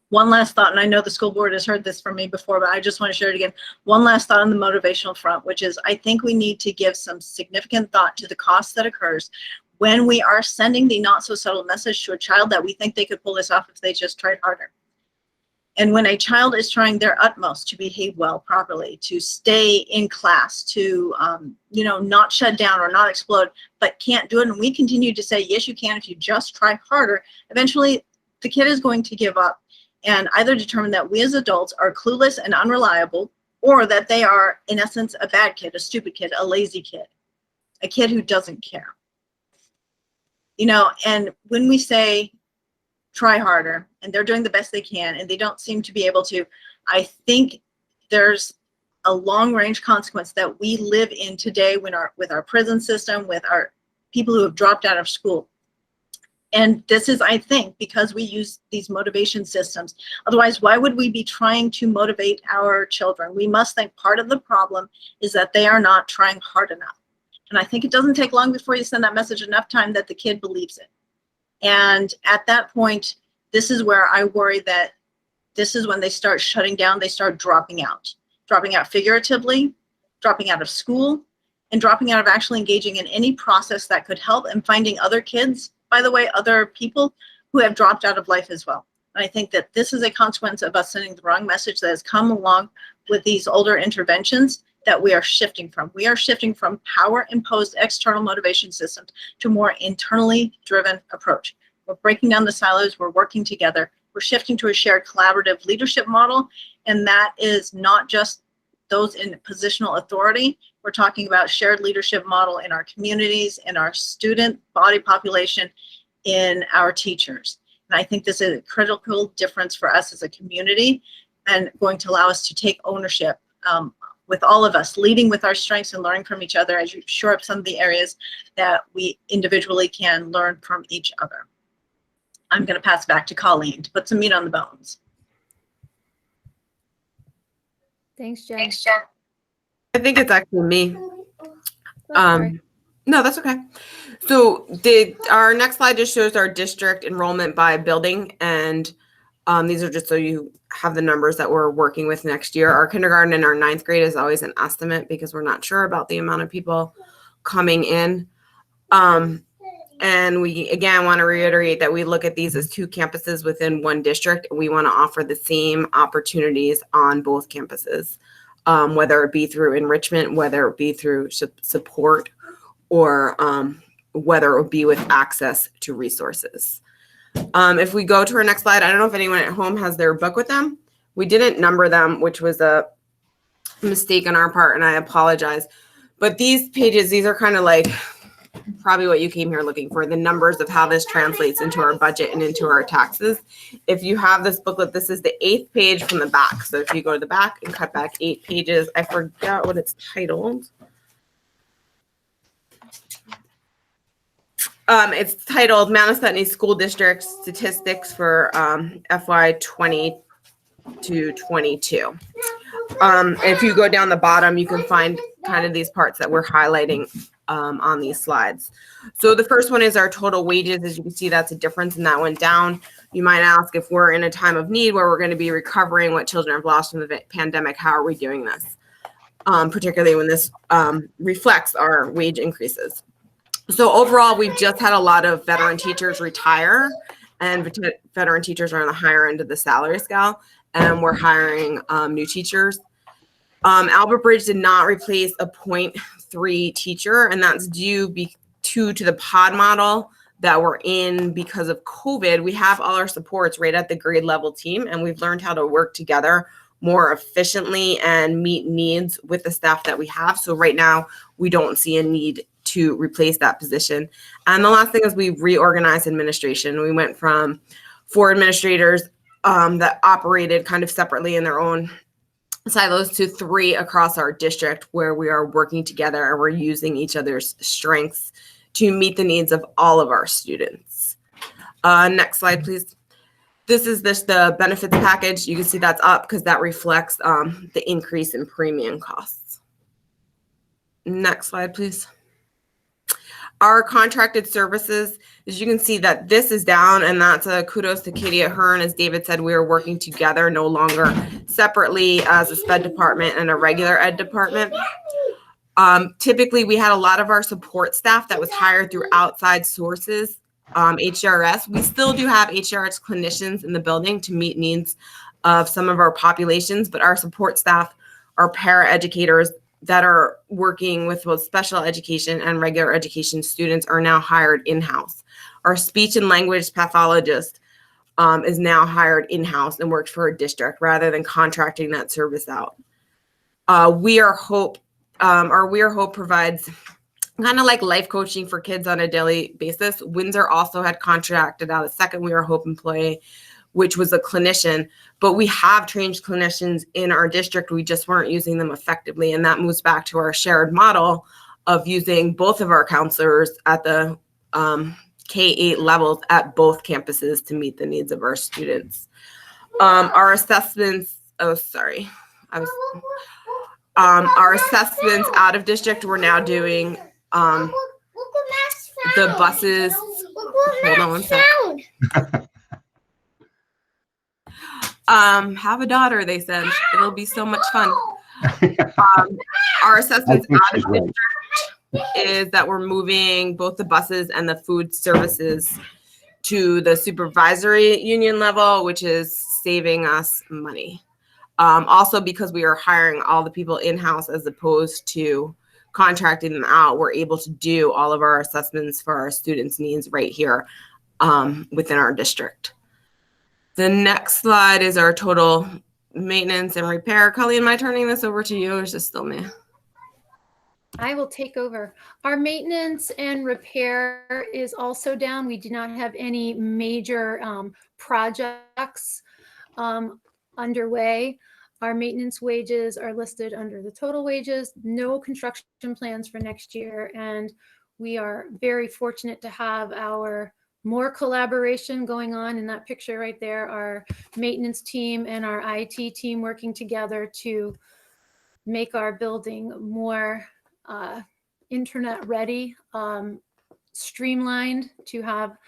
One last thought, and I know the school board has heard this from me before, but I just want to share it again. One last thought on the motivational front, which is I think we need to give some significant thought to the cost that occurs when we are sending the not so subtle message to a child that we think they could pull this off if they just tried harder. And when a child is trying their utmost to behave well, properly, to stay in class, to not shut down or not explode, but can't do it, and we continue to say, yes, you can if you just try harder, eventually the kid is going to give up and either determine that we as adults are clueless and unreliable, or that they are, in essence, a bad kid, a stupid kid, a lazy kid, a kid who doesn't care. And when we say try harder and they're doing the best they can and they don't seem to be able to, I think there's a long range consequence that we live in today with our prison system, with our people who have dropped out of school. And this is, I think, because we use these motivation systems. Otherwise, why would we be trying to motivate our children? We must think part of the problem is that they are not trying hard enough. And I think it doesn't take long before you send that message enough time that the kid believes it. And at that point, this is where I worry that this is when they start shutting down, they start dropping out figuratively, dropping out of school, and dropping out of actually engaging in any process that could help, and finding other kids, by the way, other people who have dropped out of life as well. And I think that this is a consequence of us sending the wrong message that has come along with these older interventions that we are shifting from. We are shifting from power-imposed external motivation systems to a more internally driven approach. We're breaking down the silos, we're working together, we're shifting to a shared collaborative leadership model, and that is not just those in positional authority. We're talking about shared leadership model in our communities, in our student body population, in our teachers. And I think this is a critical difference for us as a community and going to allow us to take ownership with all of us, leading with our strengths and learning from each other as you shore up some of the areas that we individually can learn from each other. I'm going to pass back to Colleen to put some meat on the bones. Thanks, Jen. I think it's actually me. Sorry. No, that's okay. So our next slide just shows our district enrollment by building, and these are just so you have the numbers that we're working with next year. Our kindergarten and our 9th grade is always an estimate because we're not sure about the amount of people coming in. And we, again, want to reiterate that we look at these as 2 campuses within one district. We want to offer the same opportunities on both campuses, whether it be through enrichment, whether it be through support, or whether it would be with access to resources. If we go to our next slide, I don't know if anyone at home has their book with them. We didn't number them, which was a mistake on our part, and I apologize. But these pages, these are kind of like probably what you came here looking for, the numbers of how this translates into our budget and into our taxes. If you have this booklet, this is the 8th page from the back. So if you go to the back and cut back 8 pages, I forgot what it's titled. It's titled Mount Ascutney School District Statistics for FY 20 to 22. If you go down the bottom, you can find kind of these parts that we're highlighting on these slides. So the first one is our total wages. As you can see, that's a difference, and that went down. You might ask, if we're in a time of need where we're going to be recovering what children have lost from the pandemic, how are we doing this? Particularly when this reflects our wage increases. So overall, we've just had a lot of veteran teachers retire, and veteran teachers are on the higher end of the salary scale, and we're hiring new teachers. Albert Bridge did not replace a 0.3 teacher, and that's due to the pod model that we're in because of COVID. We have all our supports right at the grade level team, and we've learned how to work together more efficiently and meet needs with the staff that we have. So right now, we don't see a need to replace that position. And the last thing is we reorganized administration. We went from 4 administrators that operated kind of separately in their own silos to 3 across our district, where we are working together and we're using each other's strengths to meet the needs of all of our students. Next slide, please. This is the benefits package. You can see that's up because that reflects the increase in premium costs. Next slide, please. Our contracted services, as you can see that this is down, and that's a kudos to Katie Ahern. As David said, we are working together, no longer separately as a SPED department and a regular ed department. Typically, we had a lot of our support staff that was hired through outside sources, HRS. We still do have HRS clinicians in the building to meet needs of some of our populations, but our support staff are paraeducators that are working with both special education and regular education students are now hired in-house. Our speech and language pathologist is now hired in-house and works for a district rather than contracting that service out. We Are Hope provides kind of like life coaching for kids on a daily basis. Windsor also had contracted out a second We Are Hope employee, which was a clinician, but we have trained clinicians in our district. We just weren't using them effectively. And that moves back to our shared model of using both of our counselors at the K-8 levels at both campuses to meet the needs of our students. Our assessments, our assessments out of district, we're now doing the buses. Hold on one sec. Have a daughter, they said. It'll be so much fun. Our assessments out of district is that we're moving both the buses and the food services to the supervisory union level, which is saving us money. Also, because we are hiring all the people in-house as opposed to contracting them out, we're able to do all of our assessments for our students' needs right here within our district. The next slide is our total maintenance and repair. Colleen, am I turning this over to you or is this still me? I will take over. Our maintenance and repair is also down. We do not have any major projects underway. Our maintenance wages are listed under the total wages, no construction plans for next year. And we are very fortunate to have our more collaboration going on in that picture right there, our maintenance team and our IT team working together to make our building more internet ready, streamlined, to have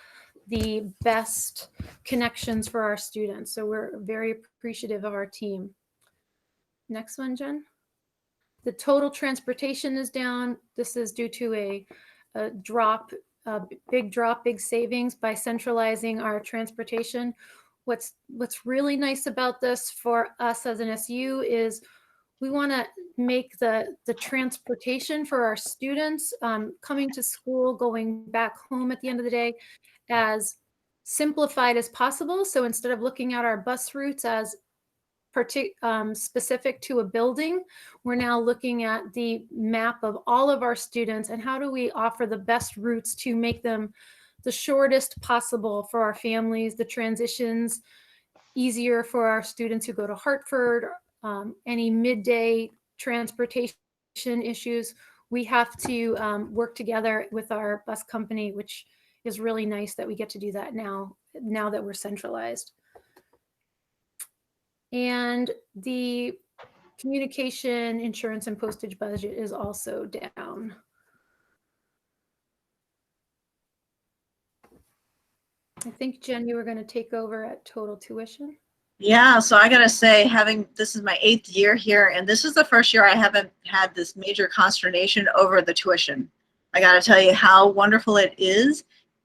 the best connections for our students. So we're very appreciative of our team. Next one, Jen. The total transportation is down. This is due to a big savings by centralizing our transportation. What's really nice about this for us as an SU is we want to make the transportation for our students coming to school, going back home at the end of the day, as simplified as possible. So instead of looking at our bus routes as specific to a building, we're now looking at the map of all of our students and how do we offer the best routes to make them the shortest possible for our families, the transitions easier for our students who go to Hartford, any midday transportation issues. We have to work together with our bus company, which is really nice that we get to do that now that we're centralized. And the communication, insurance, and postage budget is also down. I think, Jen, you were going to take over at total tuition. Yeah, so I gotta say, this is my 8th year here, and this is the first year I haven't had this major consternation over the tuition. I gotta tell you how wonderful it is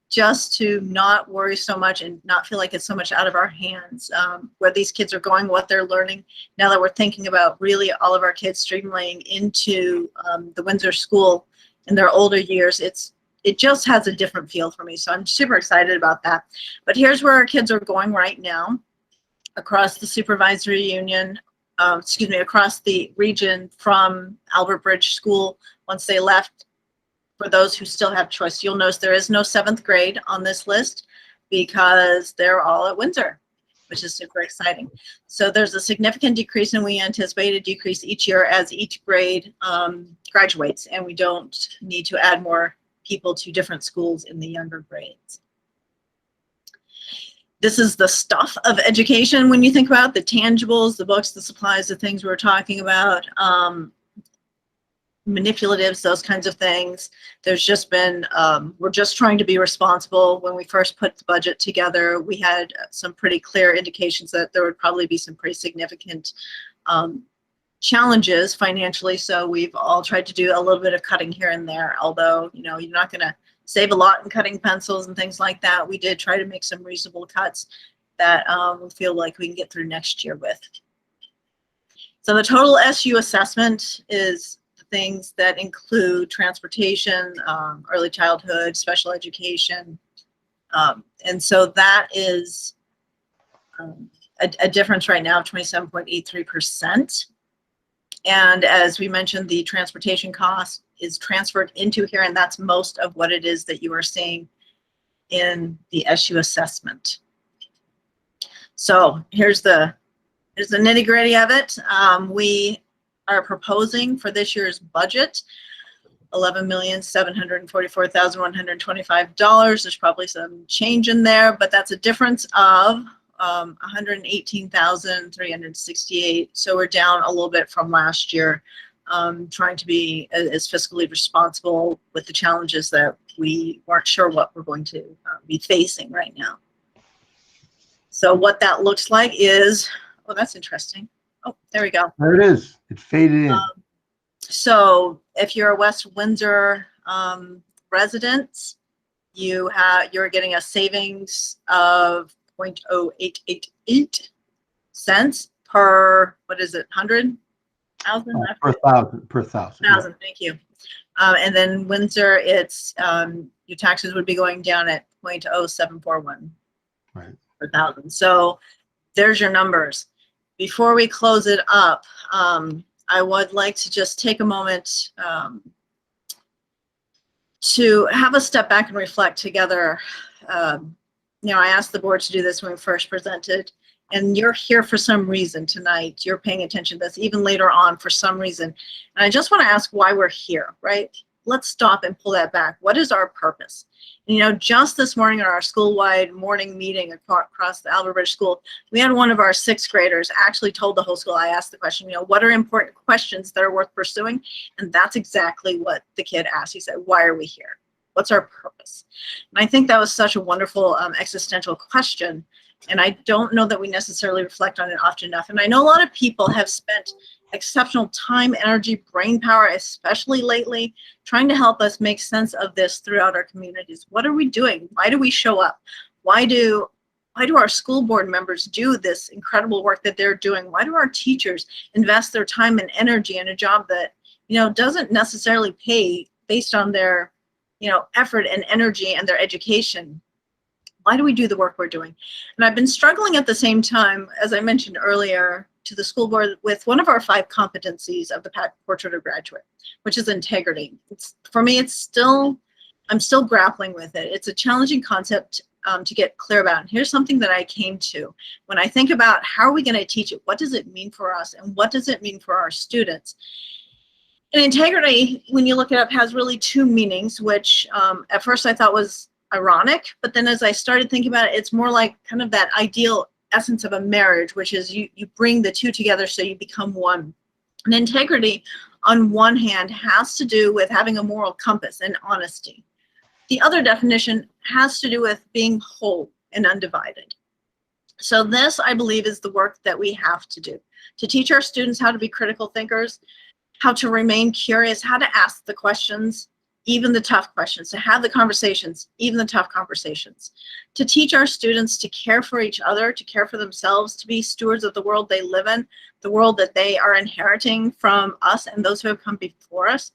just to not worry so much and not feel like it's so much out of our hands, where these kids are going, what they're learning. Now that we're thinking about really all of our kids streamlining into the Windsor School in their older years, it just has a different feel for me. So I'm super excited about that. But here's where our kids are going right now across the supervisory union, across the region from Albert Bridge School once they left for those who still have choice. You'll notice there is no 7th grade on this list because they're all at Windsor, which is super exciting. So there's a significant decrease, and we anticipate a decrease each year as each grade graduates, and we don't need to add more people to different schools in the younger grades. This is the stuff of education when you think about the tangibles, the books, the supplies, the things we're talking about, manipulatives, those kinds of things. There's just been, we're just trying to be responsible. When we first put the budget together, we had some pretty clear indications that there would probably be some pretty significant challenges financially. So we've all tried to do a little bit of cutting here and there, although, you know, you're not going to save a lot in cutting pencils and things like that. We did try to make some reasonable cuts that we feel like we can get through next year with. So the total SU assessment is the things that include transportation, early childhood, special education. And so that is a difference right now of 27.83%. And as we mentioned, the transportation cost is transferred into here, and that's most of what it is that you are seeing in the SU assessment. So here's the nitty-gritty of it. We are proposing for this year's budget $11,744,125. There's probably some change in there, but that's a difference of $118,368. So we're down a little bit from last year, trying to be as fiscally responsible with the challenges that we weren't sure what we're going to be facing right now. So what that looks like is, oh, that's interesting. Oh, there we go. There it is. It faded in. So if you're a West Windsor resident, you're getting a savings of 0.0888 cents per, what is it, 100,000? Per thousand. Thank you. And then Windsor, it's your taxes would be going down at 0.0741 per thousand. So there's your numbers. Before we close it up, I would like to just take a moment to have a step back and reflect together. You know, I asked the board to do this when we first presented, and you're here for some reason tonight. You're paying attention to this even later on for some reason. And I just want to ask why we're here, right? Let's stop and pull that back. What is our purpose? And, you know, just this morning in our school-wide morning meeting across the Albert Bridge School, we had one of our 6th graders actually told the whole school, I asked the question, you know, what are important questions that are worth pursuing? And that's exactly what the kid asked. He said, why are we here? What's our purpose? And I think that was such a wonderful existential question. And I don't know that we necessarily reflect on it often enough. And I know a lot of people have spent exceptional time, energy, brain power, especially lately, trying to help us make sense of this throughout our communities. What are we doing? Why do we show up? Why do our school board members do this incredible work that they're doing? Why do our teachers invest their time and energy in a job that, you know, doesn't necessarily pay based on their, you know, effort and energy and their education? Why do we do the work we're doing? And I've been struggling at the same time, as I mentioned earlier, to the school board with one of our 5 competencies of the Portrait of Graduate, which is integrity. For me, I'm still grappling with it. It's a challenging concept to get clear about. And here's something that I came to. When I think about how are we going to teach it, what does it mean for us, and what does it mean for our students? And integrity, when you look it up, has really 2 meanings, which at first I thought was ironic, but then as I started thinking about it, it's more like kind of that ideal essence of a marriage, which is you bring the 2 together so you become one. And integrity, on one hand, has to do with having a moral compass and honesty. The other definition has to do with being whole and undivided. So this, I believe, is the work that we have to do, to teach our students how to be critical thinkers, how to remain curious, how to ask the questions, even the tough questions, to have the conversations, even the tough conversations, to teach our students to care for each other, to care for themselves, to be stewards of the world they live in, the world that they are inheriting from us and those who have come before us,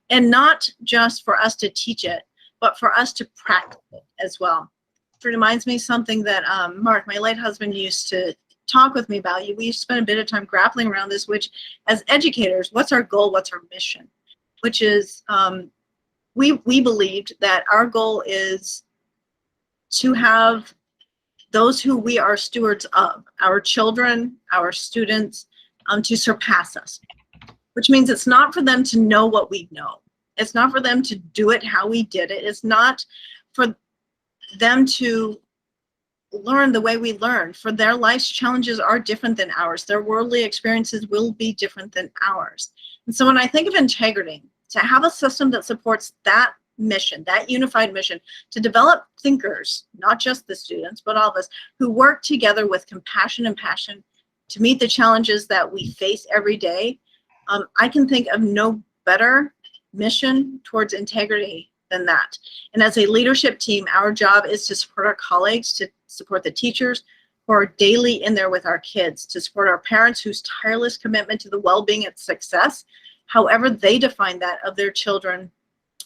and not just for us to teach it, but for us to practice it as well. It reminds me of something that Mark, my late husband, used to talk with me about. We spent a bit of time grappling around this, which as educators, what's our goal, what's our mission? Which is we believed that our goal is to have those who we are stewards of, our children, our students, to surpass us, which means it's not for them to know what we know. It's not for them to do it how we did it. It's not for them to learn the way we learn. For their life's challenges are different than ours. Their worldly experiences will be different than ours. And so when I think of integrity, to have a system that supports that mission, that unified mission, to develop thinkers, not just the students, but all of us, who work together with compassion and passion to meet the challenges that we face every day, I can think of no better mission towards integrity than that. And as a leadership team, our job is to support our colleagues, to support the teachers who are daily in there with our kids, to support our parents whose tireless commitment to the well-being and success, however they define that, of their children.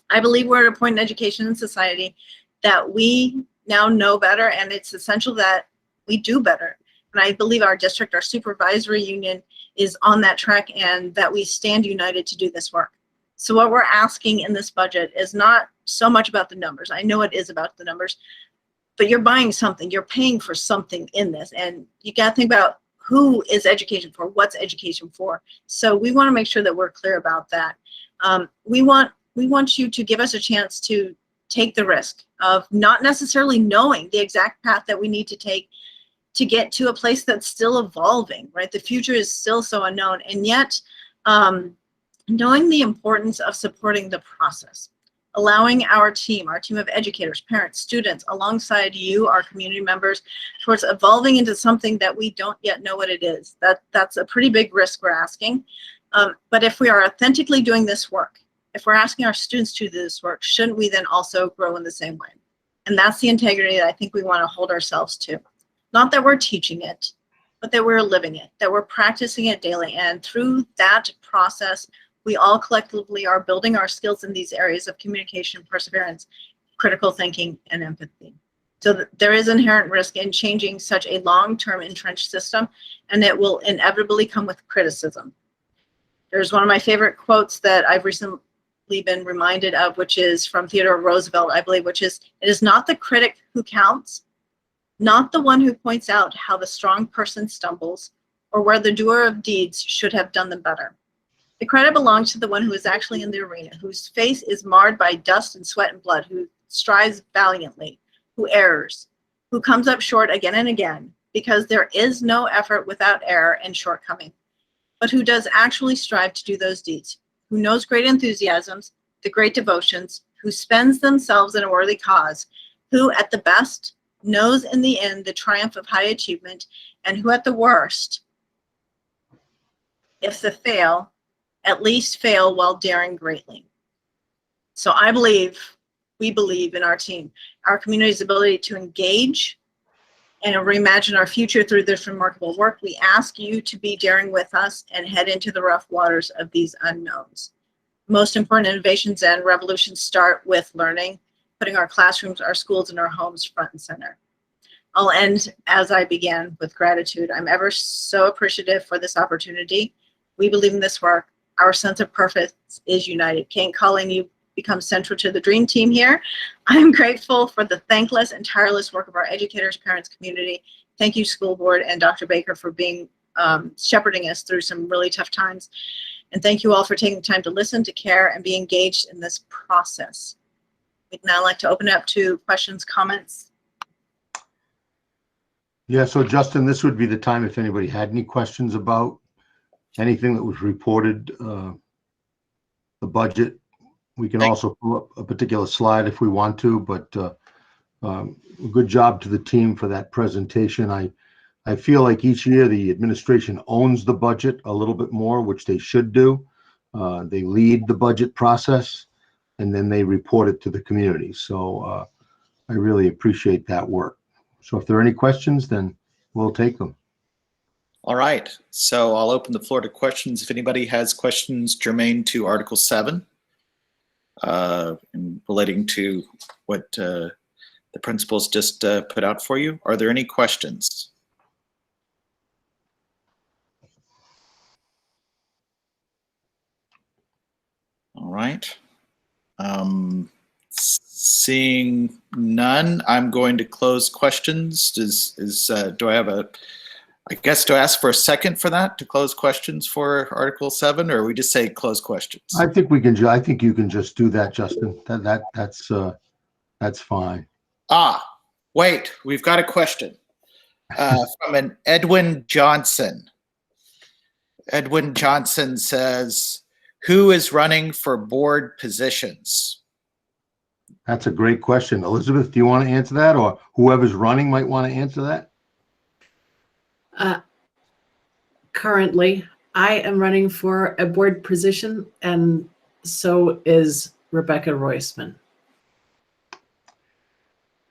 I believe we're at a point in education and society that we now know better, and it's essential that we do better. And I believe our district, our supervisory union, is on that track, and that we stand united to do this work. So what we're asking in this budget is not so much about the numbers. I know it is about the numbers, but you're buying something, you're paying for something in this, and you got to think about who is education for, what's education for. So we want to make sure that we're clear about that. We want you to give us a chance to take the risk of not necessarily knowing the exact path that we need to take to get to a place that's still evolving, right? The future is still so unknown, and yet knowing the importance of supporting the process, allowing our team of educators, parents, students, alongside you, our community members, towards evolving into something that we don't yet know what it is. That's a pretty big risk we're asking. But if we are authentically doing this work, if we're asking our students to do this work, shouldn't we then also grow in the same way? And that's the integrity that I think we want to hold ourselves to. Not that we're teaching it, but that we're living it, that we're practicing it daily. And through that process, we all collectively are building our skills in these areas of communication, perseverance, critical thinking, and empathy. So there is inherent risk in changing such a long-term entrenched system, and it will inevitably come with criticism. There's one of my favorite quotes that I've recently been reminded of, which is from Theodore Roosevelt, I believe, which is, "It is not the critic who counts, not the one who points out how the strong person stumbles, or where the doer of deeds should have done them better. The credit belongs to the one who is actually in the arena, whose face is marred by dust and sweat and blood, who strives valiantly, who errs, who comes up short again and again, because there is no effort without error and shortcoming, but who does actually strive to do those deeds, who knows great enthusiasms, the great devotions, who spends themselves in a worthy cause, who at the best knows in the end the triumph of high achievement, and who at the worst, if the fail, at least fail while daring greatly." So we believe in our team, our community's ability to engage and reimagine our future through this remarkable work. We ask you to be daring with us and head into the rough waters of these unknowns. Most important innovations and revolutions start with learning, putting our classrooms, our schools, and our homes front and center. I'll end as I began, with gratitude. I'm ever so appreciative for this opportunity. We believe in this work. Our sense of purpose is united. Kate and Colleen, you become central to the dream team here. I'm grateful for the thankless and tireless work of our educators, parents, community. Thank you, school board, and Dr. Baker for being shepherding us through some really tough times. And thank you all for taking the time to listen, to care, and be engaged in this process. We'd now like to open it up to questions, comments. Yeah, so Justin, this would be the time if anybody had any questions about anything that was reported, the budget. We can also pull up a particular slide if we want to, but good job to the team for that presentation. I feel like each year the administration owns the budget a little bit more, which they should do. They lead the budget process, and then they report it to the community. So I really appreciate that work. So if there are any questions, then we'll take them. All right, so I'll open the floor to questions. If anybody has questions germane to Article 7, relating to what the principals just put out for you, are there any questions? All right. Seeing none, I'm going to close questions. Do I have I guess to ask for a second for that, to close questions for Article 7, or we just say close questions? I think I think you can just do that, Justin. That's fine. Wait, we've got a question from an Edwin Johnson. Edwin Johnson says, who is running for board positions? That's a great question. Elizabeth, do you want to answer that, or whoever's running might want to answer that? Currently, I am running for a board position, and so is Rebecca Roisman.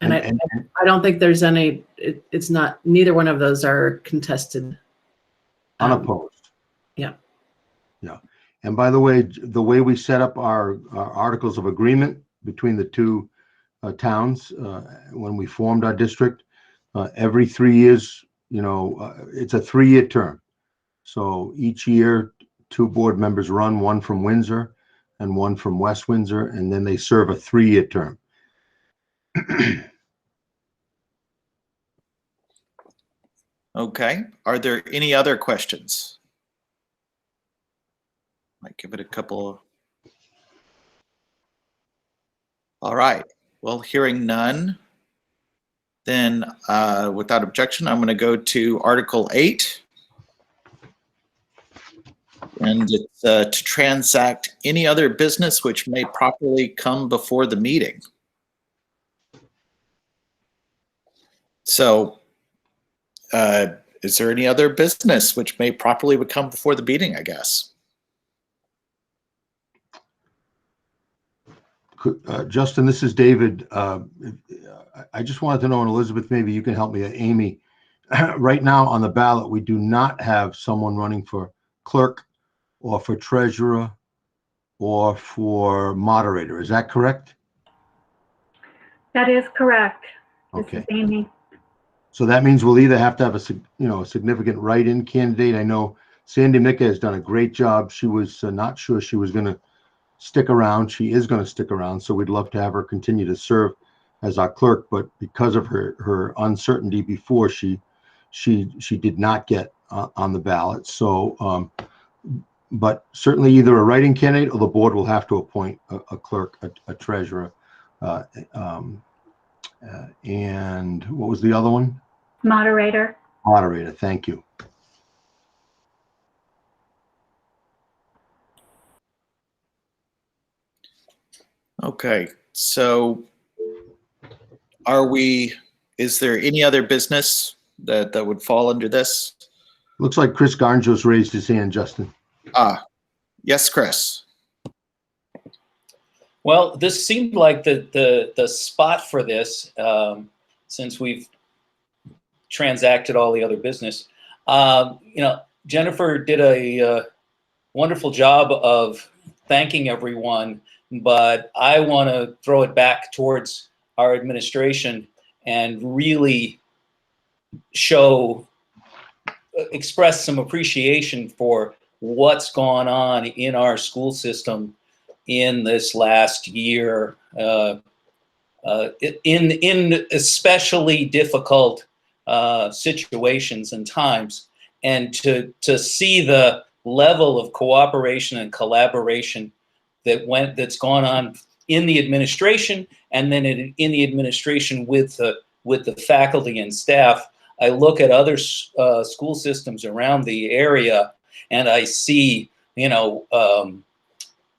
And I don't think there's any, it's not, neither one of those are contested. Unopposed. Yeah. Yeah. And by the way we set up our articles of agreement between the two towns when we formed our district, every 3 years, it's a 3-year term. So each year, 2 board members run, one from Windsor and one from West Windsor, and then they serve a 3-year term. Okay. Are there any other questions? Might give it a couple. All right. Well, hearing none, then without objection, I'm going to go to Article 8. And it's to transact any other business which may properly come before the meeting. So, is there any other business which may properly come before the meeting, I guess? Justin, this is David. I just wanted to know, and Elizabeth, maybe you can help me, Amy. Right now on the ballot, we do not have someone running for clerk or for treasurer or for moderator. Is that correct? That is correct. Okay. This is Amy. So that means we'll either have to have a significant write-in candidate. I know Sandy Micka has done a great job. She was not sure she was going to stick around. She is going to stick around. So we'd love to have her continue to serve as our clerk. But because of her uncertainty before, she did not get on the ballot. So, but certainly either a write-in candidate or the board will have to appoint a clerk, a treasurer. And what was the other one? Moderator. Moderator, thank you. Okay, so is there any other business that would fall under this? Looks like Chris Garnjo's raised his hand, Justin. Yes, Chris. Well, this seemed like the spot for this, since we've transacted all the other business. Jennifer did a wonderful job of thanking everyone, but I want to throw it back towards our administration and really express some appreciation for what's gone on in our school system in this last year, in especially difficult situations and times, and to see the level of cooperation and collaboration that's gone on in the administration, and then in the administration with the faculty and staff. I look at other school systems around the area, and I see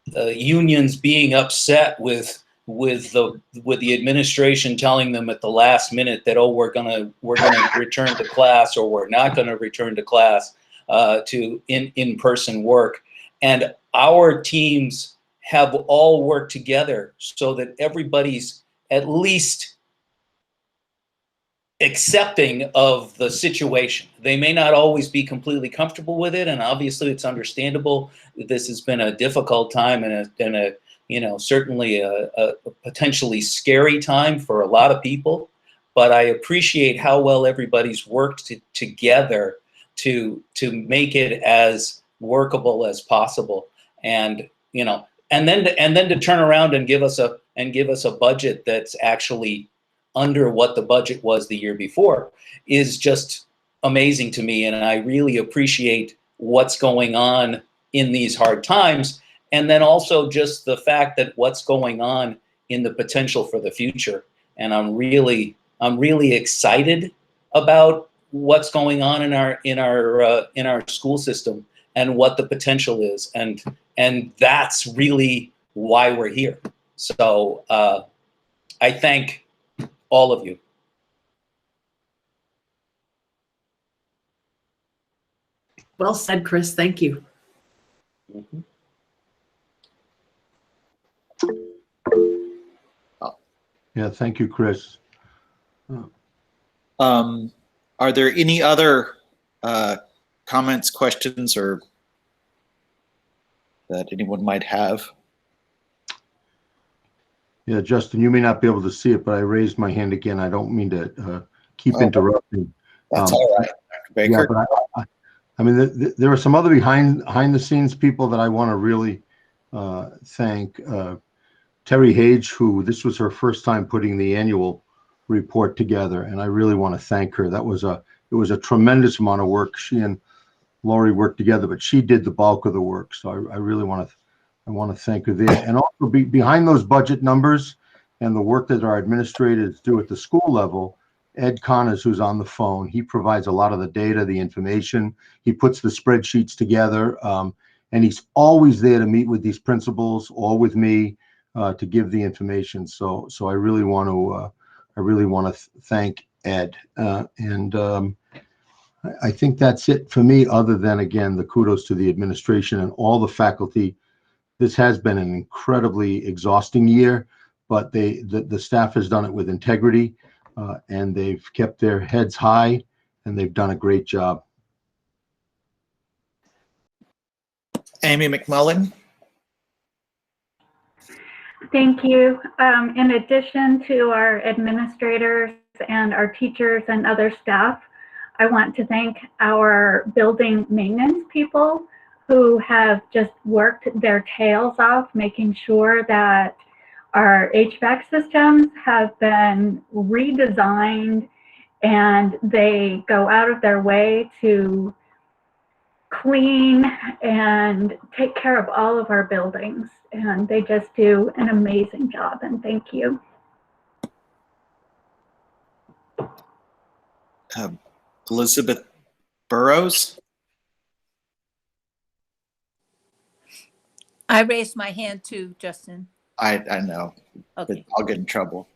unions being upset with the administration telling them at the last minute that, oh, we're gonna return to class, or we're not gonna return to class to in-person work. And our teams have all worked together so that everybody's at least accepting of the situation. They may not always be completely comfortable with it, and obviously it's understandable that this has been a difficult time and certainly a potentially scary time for a lot of people. But I appreciate how well everybody's worked together to make it as workable as possible. And and then to turn around and give us a budget that's actually under what the budget was the year before is just amazing to me. And I really appreciate what's going on in these hard times. And then also just the fact that what's going on in the potential for the future. And I'm really excited about what's going on in our school system and what the potential is. And that's really why we're here. So I thank all of you. Well said, Chris. Thank you. Mm-hmm. Yeah, thank you, Chris. Are there any other comments, questions, or that anyone might have? Yeah, Justin, you may not be able to see it, but I raised my hand again. I don't mean to keep interrupting. That's all right, Dr. Baker. Yeah, but I mean, there are some other behind the scenes people that I want to really thank. Terry Hage, who this was her first time putting the annual report together, and I really want to thank her. It was a tremendous amount of work. She and Lori worked together, but she did the bulk of the work. So I really want to thank her there. And also behind those budget numbers and the work that our administrators do at the school level, Ed Connors, who's on the phone, he provides a lot of the data, the information. He puts the spreadsheets together, and he's always there to meet with these principals or with me to give the information. So I really want to thank Ed, and I think that's it for me. Other than, again, the kudos to the administration and all the faculty. This has been an incredibly exhausting year, but the staff has done it with integrity, and they've kept their heads high, and they've done a great job. Amy McMullen. Thank you. In addition to our administrators and our teachers and other staff, I want to thank our building maintenance people who have just worked their tails off, making sure that our HVAC systems have been redesigned, and they go out of their way to clean and take care of all of our buildings. And they just do an amazing job, and thank you. Elizabeth Burrows. I raised my hand too, Justin. I know. Okay. I'll get in trouble.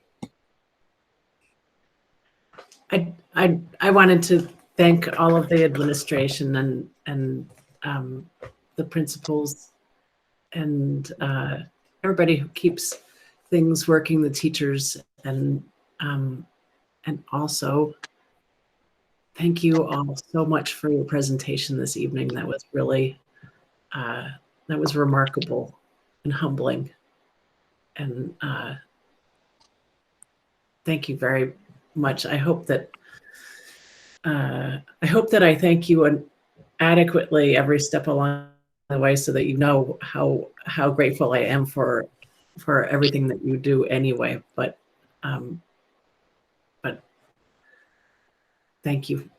I wanted to thank all of the administration and the principals and everybody who keeps things working, the teachers, and also thank you all so much for your presentation this evening. That was really that was remarkable and humbling, and thank you very much. I hope that I thank you adequately every step along the way, so that you know how grateful I am for everything that you do anyway. But thank you.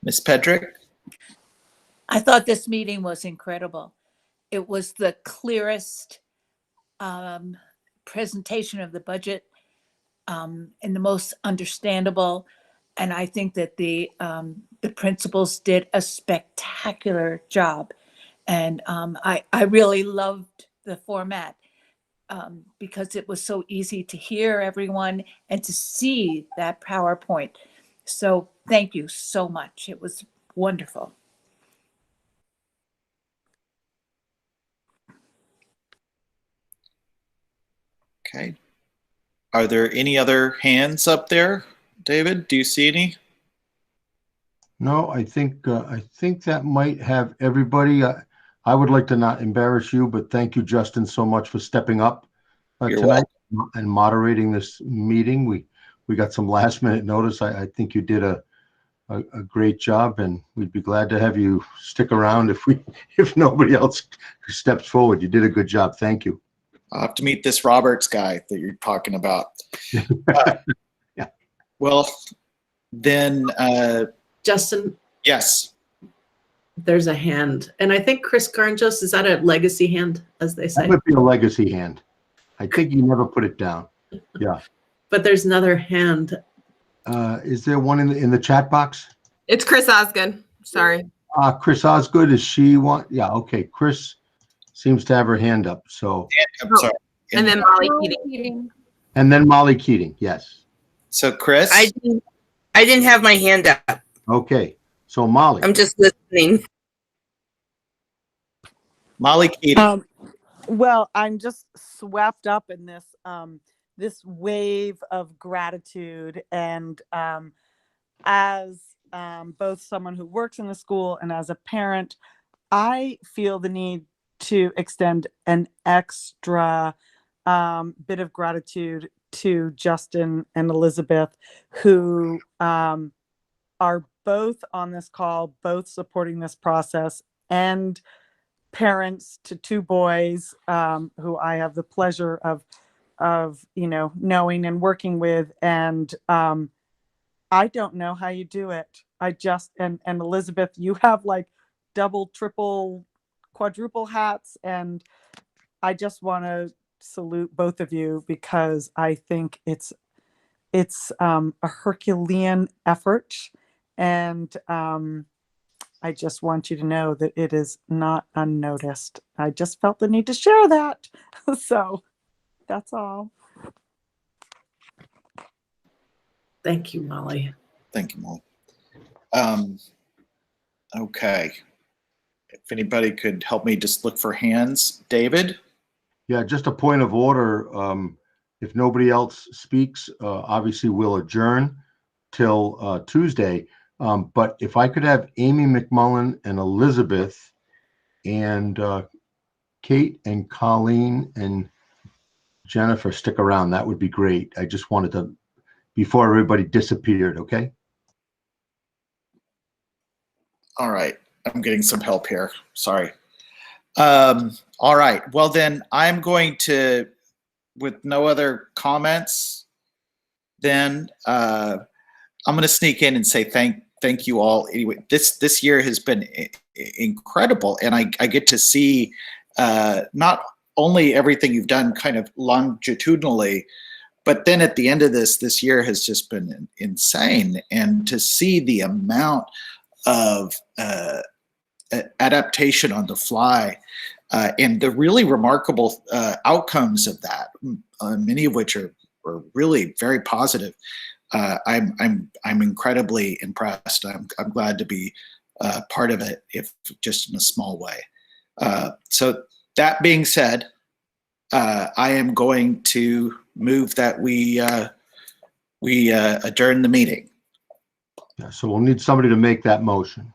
Ms. Pedrick. I thought this meeting was incredible. It was the clearest presentation of the budget and the most understandable. And I think that the principals did a spectacular job. And I really loved the format because it was so easy to hear everyone and to see that PowerPoint. So thank you so much. It was wonderful. Okay. Are there any other hands up there? David, do you see any? No, I think that might have everybody. I would like to not embarrass you, but thank you, Justin, so much for stepping up tonight and moderating this meeting. We got some last minute notice. I think you did a a great job, and we'd be glad to have you stick around if nobody else steps forward. You did a good job. Thank you. I'll have to meet this Roberts guy that you're talking about. Yeah. Well, then, Justin, yes. there's a hand. And I think Chris Garnjos, is that a legacy hand, as they say? That would be a legacy hand. I think you never put it down. Yeah. But there's another hand. Is there one in the chat box? It's Chris Osgood. Sorry. Chris Osgood, is she one? Yeah, okay. Chris seems to have her hand up. So. I'm sorry. And then Molly Keating. And then Molly Keating, yes. So Chris? I didn't have my hand up. Okay. So Molly. I'm just listening. Molly Keating. Well, I'm just swept up in this this wave of gratitude, and as both someone who works in the school and as a parent, I feel the need to extend an extra bit of gratitude to Justin and Elizabeth, who are both on this call, both supporting this process, and parents to two boys who I have the pleasure of knowing and working with. And I don't know how you do it. I just, and Elizabeth, you have like double, triple, quadruple hats. And I just want to salute both of you, because I think it's a Herculean effort. And I just want you to know that it is not unnoticed. I just felt the need to share that. So that's all. Thank you, Molly. Thank you, Molly. Okay. If anybody could help me just look for hands. David? Yeah, just a point of order. If nobody else speaks, obviously we'll adjourn till Tuesday. But if I could have Amy McMullen and Elizabeth and Kate and Colleen and Jennifer stick around, that would be great. I just wanted to, before everybody disappeared, okay? All right. I'm getting some help here. Sorry. All right. Well, then I'm going to, with no other comments, then I'm going to sneak in and say thank you all. Anyway, this year has been incredible, and I get to see not only everything you've done kind of longitudinally, but then at the end of this year has just been insane, and to see the amount of adaptation on the fly and the really remarkable outcomes of that, many of which are really very positive. I'm incredibly impressed. I'm glad to be part of it, if just in a small way. So that being said, I am going to move that we adjourn the meeting. Yeah, so we'll need somebody to make that motion.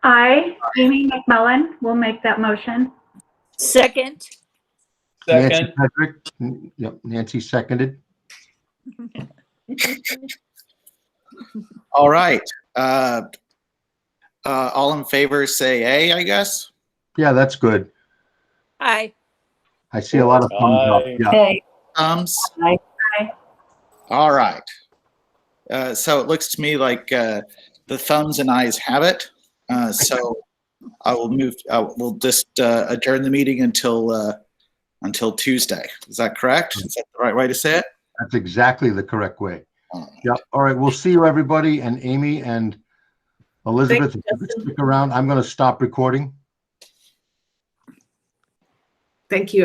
I, Amy McMullen, will make that motion. Second. Nancy Patrick. Yep, Nancy seconded. All right. All in favor say A, I guess. Yeah, that's good. Aye. I see a lot of thumbs up. Yeah. Okay. Thumbs. Aye. All right. So it looks to me like the thumbs and eyes have it. So I will move. We'll just adjourn the meeting until Tuesday. Is that correct? Is that the right way to say it? That's exactly the correct way. Yeah. All right. We'll see you, everybody. And Amy and Elizabeth, if you could stick around. I'm going to stop recording. Thank you, everyone.